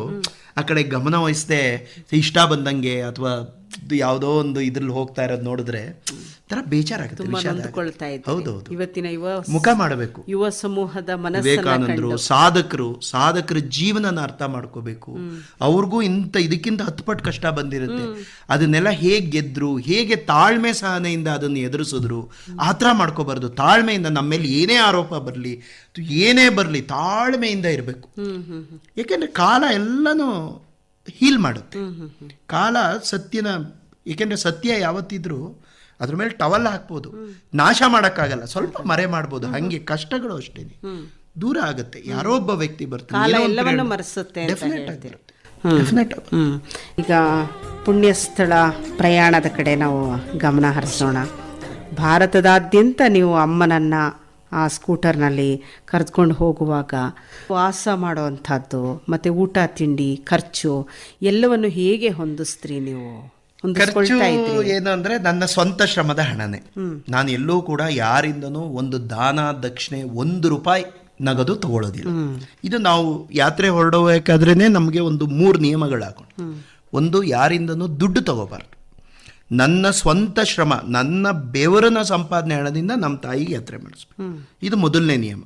ಆ ಕಡೆ ಗಮನ ವಹಿಸದೆ ಇಷ್ಟ ಬಂದಂಗೆ ಅಥವಾ ಯಾವುದೋ ಒಂದು ಇದ್ರಲ್ಲಿ ಹೋಗ್ತಾ ಇರೋದು ನೋಡಿದ್ರೆ ತರ ಬೇಜಾರಾಗುತ್ತೆ. ಹೌದೌದು, ಇವತ್ತಿನ ಮುಖ ಮಾಡಬೇಕು ಯುವ ಸಮೂಹದ ವಿವೇಕಾನಂದರು. ಸಾಧಕರ ಜೀವನನ ಅರ್ಥ ಮಾಡ್ಕೋಬೇಕು. ಅವ್ರಿಗೂ ಇದಕ್ಕಿಂತ 10 ಪಟ್ಟು ಕಷ್ಟ ಬಂದಿರುತ್ತೆ. ಅದನ್ನೆಲ್ಲ ಹೇಗೆ ಗೆದ್ರು, ಹೇಗೆ ತಾಳ್ಮೆ ಸಹನೆಯಿಂದ ಅದನ್ನು ಎದುರಿಸಿದ್ರು, ಆ ಥರ ಮಾಡ್ಕೋಬಾರ್ದು. ತಾಳ್ಮೆಯಿಂದ ನಮ್ಮ ಮೇಲೆ ಏನೇ ಆರೋಪ ಬರಲಿ, ಏನೇ ಬರಲಿ, ತಾಳ್ಮೆಯಿಂದ ಇರಬೇಕು. ಯಾಕೆಂದ್ರೆ ಕಾಲ ಎಲ್ಲನೂ ಹೀಲ್ ಮಾಡುತ್ತೆ. ಕಾಲ ಸತ್ಯನ, ಏಕೆಂದರೆ ಸತ್ಯ ಯಾವತ್ತಿದ್ರೂ ಅದ್ರ ಮೇಲೆ ಟವಲ್ ಹಾಕ್ಬೋದು, ನಾಶ ಮಾಡೋಕ್ಕಾಗಲ್ಲ, ಸ್ವಲ್ಪ ಮರೆ ಮಾಡ್ಬೋದು. ಹಂಗೆ ಕಷ್ಟಗಳು ಅಷ್ಟೇ ದೂರ ಆಗುತ್ತೆ. ಯಾರೋ ಒಬ್ಬ ವ್ಯಕ್ತಿ ಬರ್ತಾರೆ, ಎಲ್ಲವನ್ನೂ ಮರೆಸುತ್ತೆ. ಈಗ ಪುಣ್ಯಸ್ಥಳ ಪ್ರಯಾಣದ ಕಡೆ ನಾವು ಗಮನ ಹರಿಸೋಣ. ಭಾರತದಾದ್ಯಂತ ನೀವು ಅಮ್ಮನನ್ನ ಆ ಸ್ಕೂಟರ್ನಲ್ಲಿ ಕರೆದುಕೊಂಡು ಹೋಗುವಾಗ ವಾಸ ಮಾಡುವಂಥದ್ದು ಮತ್ತು ಊಟ ತಿಂಡಿ ಖರ್ಚು ಎಲ್ಲವನ್ನು ಹೇಗೆ ಹೊಂದಿಸ್ತೀರಿ ನೀವು? ಖರ್ಚು ಏನು ಅಂದರೆ ನನ್ನ ಸ್ವಂತ ಶ್ರಮದ ಹಣನೇ. ನಾನು ಎಲ್ಲೂ ಕೂಡ ಯಾರಿಂದನೂ ಒಂದು ದಾನ ದಕ್ಷಿಣೆ ₹1 ನಗದು ತಗೊಳ್ಳೋದಿಲ್ಲ. ಇದು ನಾವು ಯಾತ್ರೆ ಹೊರಡಬೇಕಾದ್ರೇ ನಮಗೆ ಒಂದು 3 ನಿಯಮಗಳು ಹಾಕೊಂಡು. ಒಂದು, ಯಾರಿಂದನೂ ದುಡ್ಡು ತಗೋಬಾರ್ದು. ನನ್ನ ಸ್ವಂತ ಶ್ರಮ, ನನ್ನ ಬೆವರನ ಸಂಪಾದನೆ ಹಣದಿಂದ ನಮ್ಮ ತಾಯಿಗೆ ಯಾತ್ರೆ ಮಾಡಿಸ್ಬೇಕು. ಇದು ಮೊದಲನೇ ನಿಯಮ.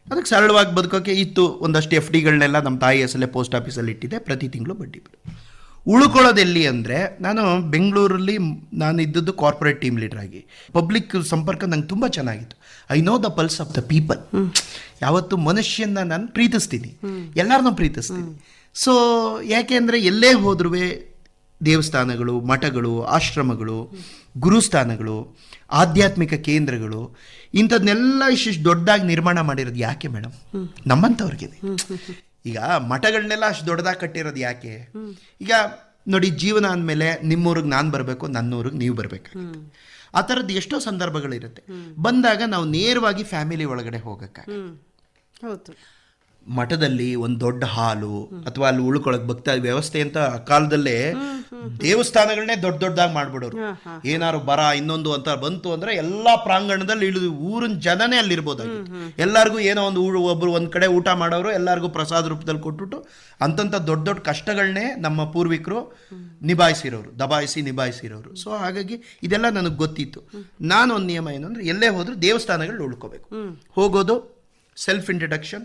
ಅದಕ್ಕೆ ಸರಳವಾಗಿ ಬದುಕೋಕೆ ಇತ್ತು ಒಂದಷ್ಟು FDಗಳನ್ನೆಲ್ಲ ನಮ್ಮ ತಾಯಿ ಹೆಸರಲ್ಲೇ ಪೋಸ್ಟ್ ಆಫೀಸಲ್ಲಿ ಇಟ್ಟಿದೆ, ಪ್ರತಿ ತಿಂಗಳು ಬಡ್ಡಿ ಬಿಡು. ಉಳ್ಕೊಳ್ಳೋದೆಲ್ಲಿ ಅಂದರೆ, ನಾನು ಬೆಂಗಳೂರಲ್ಲಿ ನಾನು ಇದ್ದದ್ದು ಕಾರ್ಪೊರೇಟ್ ಟೀಮ್ ಲೀಡರ್ ಆಗಿ. ಪಬ್ಲಿಕ್ ಸಂಪರ್ಕ ನಂಗೆ ತುಂಬ ಚೆನ್ನಾಗಿತ್ತು. I know the pulse of the people. ಯಾವತ್ತು ಮನುಷ್ಯನ ನಾನು ಪ್ರೀತಿಸ್ತೀನಿ, ಎಲ್ಲರನ್ನೂ ಪ್ರೀತಿಸ್ತೀನಿ. ಸೊ ಯಾಕೆ ಅಂದರೆ ಎಲ್ಲೇ ಹೋದ್ರೂ ದೇವಸ್ಥಾನಗಳು, ಮಠಗಳು, ಆಶ್ರಮಗಳು, ಗುರುಸ್ಥಾನಗಳು, ಆಧ್ಯಾತ್ಮಿಕ ಕೇಂದ್ರಗಳು ಇಂಥದ್ನೆಲ್ಲ ಇಷ್ಟು ದೊಡ್ಡದಾಗಿ ನಿರ್ಮಾಣ ಮಾಡಿರೋದು ಯಾಕೆ ಮೇಡಮ್? ನಮ್ಮಂಥವ್ರಿಗಿದೆ. ಈಗ ಮಠಗಳನ್ನೆಲ್ಲ ಅಷ್ಟು ದೊಡ್ಡದಾಗಿ ಕಟ್ಟಿರೋದು ಯಾಕೆ? ಈಗ ನೋಡಿ, ಜೀವನ ಅಂದಮೇಲೆ ನಿಮ್ಮೂರಿಗೆ ನಾನು ಬರಬೇಕು, ನನ್ನೂರಿಗೆ ನೀವು ಬರಬೇಕಾಗುತ್ತೆ. ಆ ಥರದ್ದು ಎಷ್ಟೋ ಸಂದರ್ಭಗಳಿರುತ್ತೆ. ಬಂದಾಗ ನಾವು ನೇರವಾಗಿ ಫ್ಯಾಮಿಲಿ ಒಳಗಡೆ ಹೋಗೋಕ್ಕಾಗ. ಹೌದು. ಮಠದಲ್ಲಿ ಒಂದು ದೊಡ್ಡ ಹಾಲು ಅಥವಾ ಅಲ್ಲಿ ಉಳ್ಕೊಳಕ್ ಭಕ್ತ ವ್ಯವಸ್ಥೆ ಅಂತ ಆ ಕಾಲದಲ್ಲೇ ದೇವಸ್ಥಾನಗಳನ್ನೇ ದೊಡ್ಡದಾಗಿ ಮಾಡ್ಬಿಡೋರು. ಏನಾರು ಬರ ಇನ್ನೊಂದು ಅಂತ ಬಂತು ಅಂದ್ರೆ ಎಲ್ಲಾ ಪ್ರಾಂಗಣದಲ್ಲಿ ಇಳಿದು ಊರಿನ ಜನನೇ ಅಲ್ಲಿ ಇರ್ಬೋದಾಗಿತ್ತು. ಎಲ್ಲರಿಗೂ ಏನೋ ಒಂದು ಒಬ್ರು ಒಂದ್ ಕಡೆ ಊಟ ಮಾಡೋರು, ಎಲ್ಲರಿಗೂ ಪ್ರಸಾದ ರೂಪದಲ್ಲಿ ಕೊಟ್ಬಿಟ್ಟು ಅಂತಂತ ದೊಡ್ಡ ದೊಡ್ಡ ಕಷ್ಟಗಳನ್ನೇ ನಮ್ಮ ಪೂರ್ವಿಕರು ನಿಭಾಯಿಸಿರೋರು. ಸೊ ಹಾಗಾಗಿ ಇದೆಲ್ಲ ನನಗೆ ಗೊತ್ತಿತ್ತು. ನಾನು ಒಂದು ನಿಯಮ ಏನು ಅಂದ್ರೆ, ಎಲ್ಲೇ ಹೋದ್ರು ದೇವಸ್ಥಾನಗಳು ಉಳ್ಕೋಬೇಕು. ಹೋಗೋದು ಸೆಲ್ಫ್ ಇಂಟ್ರಡಕ್ಷನ್,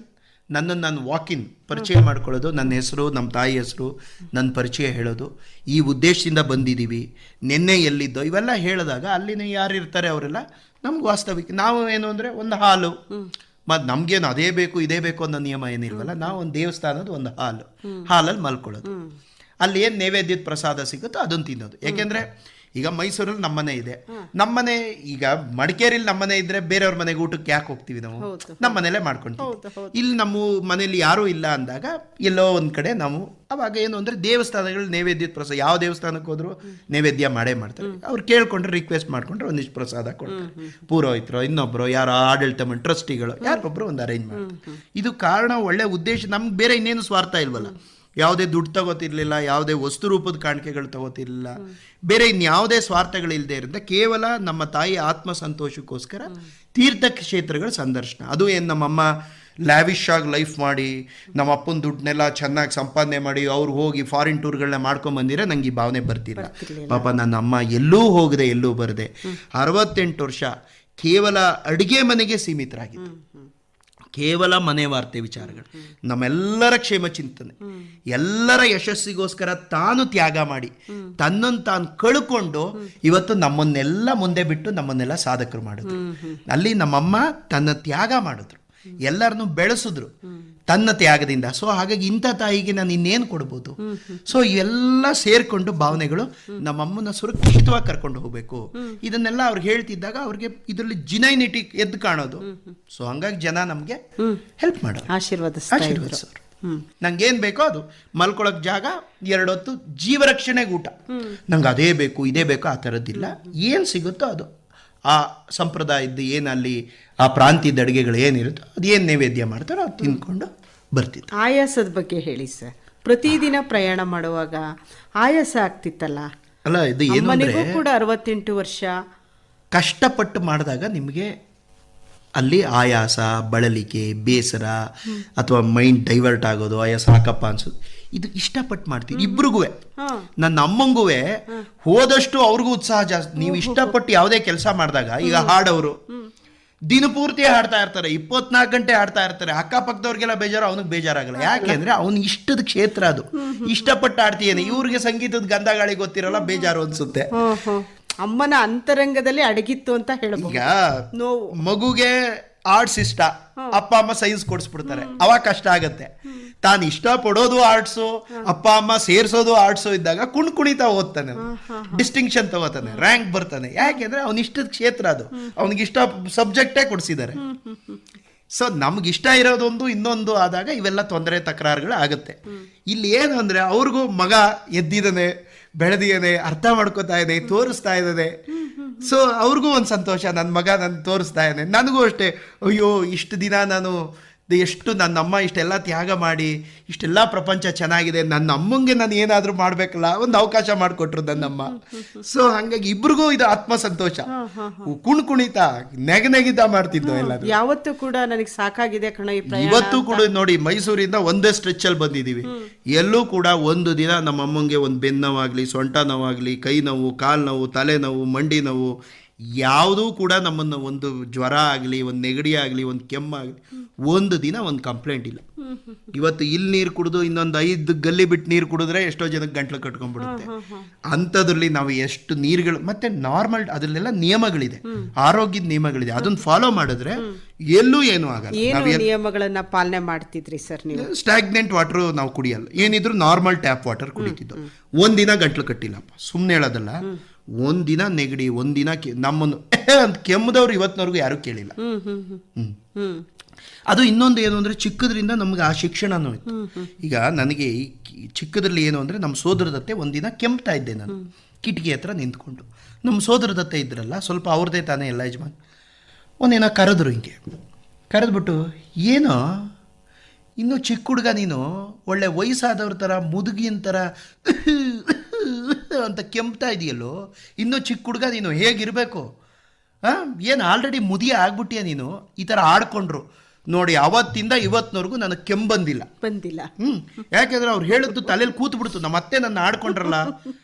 ನನ್ನನ್ನು ನಾನು ವಾಕಿನ್ ಪರಿಚಯ ಮಾಡ್ಕೊಳ್ಳೋದು, ನನ್ನ ಹೆಸರು, ನಮ್ಮ ತಾಯಿ ಹೆಸರು, ನನ್ನ ಪರಿಚಯ ಹೇಳೋದು, ಈ ಉದ್ದೇಶದಿಂದ ಬಂದಿದ್ದೀವಿ, ನಿನ್ನೆ ಎಲ್ಲಿದ್ದೋ, ಇವೆಲ್ಲ ಹೇಳಿದಾಗ ಅಲ್ಲಿನ ಯಾರು ಇರ್ತಾರೆ ಅವರೆಲ್ಲ ನಮ್ಗೆ ವಾಸ್ತವಿಕ. ನಾವು ಏನು ಅಂದರೆ ಒಂದು ಹಾಲು, ಮತ್ತು ನಮಗೇನು ಅದೇ ಬೇಕು ಇದೇ ಬೇಕು ಅನ್ನೋ ನಿಯಮ ಏನಿಲ್ವಲ್ಲ. ನಾವು ಒಂದು ದೇವಸ್ಥಾನದ ಒಂದು ಹಾಲಲ್ಲಿ ಮಲ್ಕೊಳ್ಳೋದು, ಅಲ್ಲಿ ಏನು ನೈವೇದ್ಯದ ಪ್ರಸಾದ ಸಿಗುತ್ತೋ ಅದನ್ನು ತಿನ್ನೋದು. ಯಾಕೆಂದರೆ ಈಗ ಮೈಸೂರಲ್ಲಿ ನಮ್ಮನೆ ಇದೆ, ನಮ್ಮನೆ, ಈಗ ಮಡಿಕೇರಿಲಿ ನಮ್ಮನೆ ಇದ್ರೆ ಬೇರೆಯವ್ರ ಮನೆಗೆ ಊಟಕ್ಕೆ ಯಾಕೆ ಹೋಗ್ತೀವಿ ನಾವು? ನಮ್ಮ ಮನೇಲೆ ಮಾಡ್ಕೊಂತೀವಿ. ಇಲ್ಲಿ ನಮ್ಮ ಮನೇಲಿ ಯಾರೂ ಇಲ್ಲ ಅಂದಾಗ ಎಲ್ಲೋ ಒಂದು ಕಡೆ ನಾವು ಅವಾಗ ಏನು ಅಂದರೆ ದೇವಸ್ಥಾನಗಳು ನೈವೇದ್ಯದ ಪ್ರಸಾದ, ಯಾವ ದೇವಸ್ಥಾನಕ್ಕೆ ಹೋದ್ರು ನೈವೇದ್ಯ ಮಾಡೇ ಮಾಡ್ತಾರೆ. ಅವ್ರು ಕೇಳ್ಕೊಂಡ್ರೆ ರಿಕ್ವೆಸ್ಟ್ ಮಾಡ್ಕೊಂಡ್ರೆ ಒಂದಿಷ್ಟು ಪ್ರಸಾದ ಕೊಡ್ತಾರೆ. ಪುರೋಹಿತರು, ಇನ್ನೊಬ್ಬರು ಯಾರೋ ಆಡಳಿತ ಟ್ರಸ್ಟಿಗಳು ಯಾರೊಬ್ಬರು ಒಂದು ಅರೇಂಜ್ ಮಾಡ್ತಾರೆ. ಇದು ಕಾರಣ, ಒಳ್ಳೆ ಉದ್ದೇಶ. ನಮ್ಗೆ ಬೇರೆ ಇನ್ನೇನು ಸ್ವಾರ್ಥ ಇಲ್ವಲ್ಲ. ಯಾವುದೇ ದುಡ್ಡು ತಗೋತಿರ್ಲಿಲ್ಲ, ಯಾವುದೇ ವಸ್ತು ರೂಪದ ಕಾಣಿಕೆಗಳು ತಗೋತಿರ್ಲಿಲ್ಲ, ಬೇರೆ ಇನ್ಯಾವುದೇ ಸ್ವಾರ್ಥಗಳಿಲ್ಲದೆ ಇರುತ್ತೆ. ಕೇವಲ ನಮ್ಮ ತಾಯಿ ಆತ್ಮ ಸಂತೋಷಕ್ಕೋಸ್ಕರ ತೀರ್ಥ ಕ್ಷೇತ್ರಗಳ ಸಂದರ್ಶನ. ಅದು ಏನು ನಮ್ಮಮ್ಮ ಲ್ಯಾವಿಶ್ ಆಗಿ ಲೈಫ್ ಮಾಡಿ, ನಮ್ಮ ಅಪ್ಪನ ದುಡ್ಡನ್ನೆಲ್ಲ ಚೆನ್ನಾಗಿ ಸಂಪಾದನೆ ಮಾಡಿ ಅವ್ರು ಹೋಗಿ ಫಾರಿನ್ ಟೂರ್ಗಳನ್ನ ಮಾಡ್ಕೊಂಬಂದಿರೆ ನಂಗೆ ಈ ಭಾವನೆ ಬರ್ತಿಲ್ಲ. ಪಾಪ ನನ್ನ ಅಮ್ಮ ಎಲ್ಲೂ ಹೋಗದೆ ಎಲ್ಲೂ ಬರದೆ 68 ವರ್ಷ ಕೇವಲ ಅಡುಗೆ ಮನೆಗೆ ಸೀಮಿತರಾಗಿತ್ತು. ಕೇವಲ ಮನೆ ವಾರ್ತೆ ವಿಚಾರಗಳು, ನಮ್ಮೆಲ್ಲರ ಕ್ಷೇಮ ಚಿಂತನೆ, ಎಲ್ಲರ ಯಶಸ್ಸಿಗೋಸ್ಕರ ತಾನು ತ್ಯಾಗ ಮಾಡಿ ತನ್ನನ್ನು ತಾನು ಕಳ್ಕೊಂಡು ಇವತ್ತು ನಮ್ಮನ್ನೆಲ್ಲ ಮುಂದೆ ಬಿಟ್ಟು ನಮ್ಮನ್ನೆಲ್ಲ ಸಾಧಕರು ಮಾಡಿದ್ರು. ಅಲ್ಲಿ ನಮ್ಮಮ್ಮ ತನ್ನ ತ್ಯಾಗ ಮಾಡಿದ್ರು, ಎಲ್ಲರನ್ನು ಬೆಳೆಸಿದ್ರು ತನ್ನ ತ್ಯಾಗದಿಂದ. ಸೊ ಹಾಗಾಗಿ ಇಂಥ ತಾಯಿಗೆ ನಾನು ಇನ್ನೇನು ಕೊಡ್ಬೋದು? ಸೊ ಎಲ್ಲ ಸೇರ್ಕೊಂಡು ಭಾವನೆಗಳು ನಮ್ಮಮ್ಮನ ಸುರಕ್ಷಿತವಾಗಿ ಕರ್ಕೊಂಡು ಹೋಗ್ಬೇಕು. ಇದನ್ನೆಲ್ಲ ಅವ್ರಿಗೆ ಹೇಳ್ತಿದ್ದಾಗ ಅವ್ರಿಗೆ ಇದರಲ್ಲಿ ಜಿನೈನಿಟಿ ಎದ್ದು ಕಾಣೋದು. ಸೊ ಹಂಗಾಗಿ ಜನ ನಮ್ಗೆ ಹೆಲ್ಪ್ ಮಾಡೋದು, ಆಶೀರ್ವದಿಸೋರು. ನಂಗೇನ್ ಬೇಕೋ ಅದು, ಮಲ್ಕೊಳಕ್ ಜಾಗ, 2 ಹೊತ್ತು ಜೀವರಕ್ಷಣೆಗೆ ಊಟ, ನಂಗೆ ಅದೇ ಬೇಕು ಇದೇ ಬೇಕು ಆ ಥರದ್ದಿಲ್ಲ. ಏನು ಸಿಗುತ್ತೋ ಅದು, ಆ ಸಂಪ್ರದಾಯದ್ದು ಏನು ಅಲ್ಲಿ ಆ ಪ್ರಾಂತ್ಯದ ಅಡುಗೆಗಳು ಏನಿರುತ್ತೋ ಅದೇನು ನೈವೇದ್ಯ ಮಾಡ್ತಾರೋ ಅದು ತಿನ್ಕೊಂಡು ಬರ್ತಿತ್ತು. ಆಯಾಸದ ಬಗ್ಗೆ ಹೇಳಿ ಸರ್. ಪ್ರತಿದಿನ ಪ್ರಯಾಣ ಮಾಡುವಾಗ ಆಯಾಸ ಆಗ್ತಿತ್ತಲ್ಲ? ಅಲ್ಲ, ಇದು ಏನು ಅಂದರೆ ಕೂಡ 68 ವರ್ಷ ಕಷ್ಟಪಟ್ಟು ಮಾಡಿದಾಗ ನಿಮಗೆ ಅಲ್ಲಿ ಆಯಾಸ, ಬಳಲಿಕೆ, ಬೇಸರ ಅಥವಾ ಮೈಂಡ್ ಡೈವರ್ಟ್ ಆಗೋದು, ಆಯಾಸ ಸಾಕಪ್ಪ ಅನ್ಸೋದು, ಇದು ಇಷ್ಟಪಟ್ಟು ಮಾಡ್ತೀವಿ. ಇಬ್ರಿಗೂ, ನನ್ನ ಅಮ್ಮಂಗೂ ಹೋದಷ್ಟು ಅವ್ರಿಗೂ ಉತ್ಸಾಹ ಜಾಸ್ತಿ. ನೀವು ಇಷ್ಟಪಟ್ಟು ಯಾವುದೇ ಕೆಲಸ ಮಾಡಿದಾಗ, ಈಗ ಹಾಡೋರು ದಿನಪೂರ್ತಿ ಹಾಡ್ತಾ ಇರ್ತಾರೆ, 24 ಗಂಟೆ ಹಾಡ್ತಾ ಇರ್ತಾರೆ, ಅಕ್ಕಪಕ್ಕದವ್ರಿಗೆಲ್ಲ ಬೇಜಾರು, ಅವನಿಗೆ ಬೇಜಾರಾಗಲ್ಲ. ಯಾಕೆ ಅಂದ್ರೆ ಅವನು ಇಷ್ಟದ ಕ್ಷೇತ್ರ ಅದು, ಇಷ್ಟಪಟ್ಟು ಆಡ್ತೀಯೇನೆ. ಇವ್ರಿಗೆ ಸಂಗೀತದ ಗಂಧಗಾಳಿ ಗೊತ್ತಿರಲ್ಲ, ಬೇಜಾರು ಅನ್ಸುತ್ತೆ. ಅಮ್ಮನ ಅಂತರಂಗದಲ್ಲಿ ಅಡಗಿತ್ತು ಅಂತ ಹೇಳ್ಬೋದು. ಈಗ ಮಗುಗೆ ಆರ್ಟ್ಸ್ ಇಷ್ಟ, ಅಪ್ಪ ಅಮ್ಮ ಸೈನ್ಸ್ ಕೊಡಿಸ್ಬಿಡ್ತಾರೆ, ಅವಾಗ ಕಷ್ಟ ಆಗತ್ತೆ. ತಾನು ಇಷ್ಟಪಡೋದು ಆರ್ಟ್ಸು, ಅಪ್ಪ ಅಮ್ಮ ಸೇರ್ಸೋದು ಆರ್ಟ್ಸು ಇದ್ದಾಗ ಕುಣಿತಾ ಓದ್ತಾನೆ, ಡಿಸ್ಟಿಂಕ್ಷನ್ ತಗೋತಾನೆ, ರ್ಯಾಂಕ್ ಬರ್ತಾನೆ. ಯಾಕೆಂದ್ರೆ ಅವ್ನ ಇಷ್ಟದ ಕ್ಷೇತ್ರ ಅದು, ಅವನಿಗೆ ಇಷ್ಟ ಸಬ್ಜೆಕ್ಟೇ ಕೊಡಿಸಿದ್ದಾರೆ. ಸೊ ನಮ್ಗಿಷ್ಟ ಇರೋದೊಂದು ಇನ್ನೊಂದು ಆದಾಗ ಇವೆಲ್ಲ ತೊಂದರೆ ತಕರಾರುಗಳು ಆಗುತ್ತೆ. ಇಲ್ಲಿ ಏನು ಅಂದ್ರೆ, ಅವ್ರಿಗೂ ಮಗ ಎದ್ದಿದ್ದಾನೆ, ಬೆಳೆದಿದ್ದಾನೆ, ಅರ್ಥ ಮಾಡ್ಕೋತಾ ಇದೆ, ತೋರಿಸ್ತಾ ಇದ್ದಾನೆ. ಸೊ ಅವ್ರಿಗೂ ಒಂದು ಸಂತೋಷ, ನನ್ನ ಮಗ ನಾನು ತೋರಿಸ್ತಾ ಇದ್ದಾನೆ. ನನಗೂ ಅಷ್ಟೇ, ಅಯ್ಯೋ ಇಷ್ಟು ದಿನ ನಾನು ಎಷ್ಟು ನನ್ನಮ್ಮ ಇಷ್ಟೆಲ್ಲ ತ್ಯಾಗ ಮಾಡಿ ಇಷ್ಟೆಲ್ಲ ಪ್ರಪಂಚ ಚೆನ್ನಾಗಿದೆ, ನನ್ನ ಅಮ್ಮಂಗೆ ನಾನು ಏನಾದರೂ ಮಾಡಬೇಕಲ್ಲ, ಒಂದು ಅವಕಾಶ ಮಾಡಿಕೊಟ್ರು ನನ್ನಮ್ಮ. ಸೊ ಹಾಗಾಗಿ ಇಬ್ರಿಗೂ ಇದು ಆತ್ಮ ಸಂತೋಷ. ಕುಣಿತಾ ನೆಗನೆಗಿದ್ದ ಮಾಡ್ತಿದ್ದೋ ಎಲ್ಲ. ಯಾವತ್ತೂ ಕೂಡ ನನಗೆ ಸಾಕಾಗಿದೆ ಕಣ ಈ ಪ್ರಯಾಣ. ಇವತ್ತು ಕೂಡ ನೋಡಿ, ಮೈಸೂರಿಂದ ಒಂದೇ ಸ್ಟ್ರೆಚಲ್ಲಿ ಬಂದಿದ್ದೀವಿ, ಎಲ್ಲೂ ಕೂಡ ಒಂದು ದಿನ ನಮ್ಮ ಅಮ್ಮಂಗೆ ಒಂದು ಬೆನ್ನು ನೋವಾಗಲಿ, ಸೊಂಟ ನೋವಾಗಲಿ, ಕೈ ನೋವು, ಕಾಲು ನೋವು, ತಲೆ ನೋವು, ಮಂಡಿ ನೋವು ಯಾವುದೂ ಕೂಡ ನಮ್ಮನ್ನು ಒಂದು ಜ್ವರ ಆಗಲಿ, ಒಂದು ನೆಗಡಿ ಆಗಲಿ, ಒಂದು ಕೆಮ್ಮಾಗಲಿ, ಒಂದು ದಿನ ಒಂದು ಕಂಪ್ಲೇಂಟ್ ಇಲ್ಲ. ಇವತ್ತು ಇಲ್ಲಿ ನೀರು ಕುಡಿದು ಇನ್ನೊಂದು 5 ಗಲ್ಲಿ ಬಿಟ್ಟು ನೀರು ಕುಡಿದ್ರೆ ಎಷ್ಟೋ ಜನಕ್ಕೆ ಗಂಟ್ಲು ಕಟ್ಕೊಂಡ್ಬಿಡುತ್ತೆ. ಅಂಥದ್ರಲ್ಲಿ ನಾವು ಎಷ್ಟು ನೀರುಗಳು, ಮತ್ತೆ ನಾರ್ಮಲ್ ಅದರಲ್ಲೆಲ್ಲ ನಿಯಮಗಳಿದೆ, ಆರೋಗ್ಯದ ನಿಯಮಗಳಿದೆ, ಅದನ್ನ ಫಾಲೋ ಮಾಡಿದ್ರೆ ಎಲ್ಲೂ ಏನೂ ಆಗಲ್ಲ. ನಿಯಮಗಳನ್ನ ಪಾಲನೆ ಮಾಡ್ತಿದ್ರಿ ಸರ್ ನೀವು? ಸ್ಟಾಗ್ನೆಂಟ್ ವಾಟರ್ ನಾವು ಕುಡಿಯಲ್ಲ, ಏನಿದ್ರು ನಾರ್ಮಲ್ ಟ್ಯಾಪ್ ವಾಟರ್ ಕುಡಿತಿದ್ದು. ಒಂದಿನ ಗಂಟ್ಲು ಕಟ್ಟಿಲ್ಲಪ್ಪ, ಸುಮ್ಮನೆ ಹೇಳೋದಲ್ಲ. ಒಂದಿನ ನೆಗಡಿ, ಒಂದಿನ ನಮ್ಮನ್ನು ಅಂತ ಕೆಮ್ಮದವ್ರು ಇವತ್ತಿನವರೆಗೂ ಯಾರು ಕೇಳಿಲ್ಲ. ಅದು ಇನ್ನೊಂದು ಏನು ಅಂದರೆ, ಚಿಕ್ಕದ್ರಿಂದ ನಮ್ಗೆ ಆ ಶಿಕ್ಷಣನೂ ಇತ್ತು. ಈಗ ನನಗೆ ಈ ಚಿಕ್ಕದ್ರಲ್ಲಿ ಏನು ಅಂದರೆ, ನಮ್ಮ ಸೋದರದತ್ತೆ ಒಂದಿನ ಕೆಮ್ತಾ ಇದ್ದೆ ನಾನು ಕಿಟಕಿ ಹತ್ರ ನಿಂತ್ಕೊಂಡು. ನಮ್ಮ ಸೋದರದತ್ತೆ ಇದ್ರಲ್ಲ, ಸ್ವಲ್ಪ ಅವ್ರದ್ದೇ ತಾನೇ ಎಲ್ಲ ಯಜಮಾನ್, ಒಂದೇನೋ ಕರೆದ್ರು, ಹಿಂಗೆ ಕರೆದ್ಬಿಟ್ಟು, ಏನೋ ಇನ್ನೂ ಚಿಕ್ಕ ಹುಡುಗ ನೀನು, ಒಳ್ಳೆ ವಯಸ್ಸಾದವ್ರ ಥರ ಮುದುಗಿನ ಥರ ಅಂತ ಕೆಮ್ತಾ ಇದೆಯಲ್ಲೋ, ಇನ್ನೂ ಚಿಕ್ಕ ಹುಡುಗ ನೀನು, ಹೇಗಿರಬೇಕು? ಏನು ಆಲ್ರೆಡಿ ಮುದಿಯ ಆಗ್ಬಿಟ್ಟಿಯ ನೀನು? ಈ ಥರ ಆಡ್ಕೊಂಡ್ರು ನೋಡಿ. ಅವತ್ತಿಂದ ಇವತ್ತಿನವರೆಗೂ ನನಗೆ ಕೆಮ್ಮು ಬಂದಿಲ್ಲ. ಯಾಕೆಂದ್ರೆ ಅವ್ರು ಹೇಳಿದ್ದು ತಲೆಯಲ್ಲಿ ಕೂತು ಬಿಡ್ತು. ನಮ್ಮ ಅತ್ತೆ ನನ್ನ ಆಡ್ಕೊಂಡ್ರಲ್ಲ,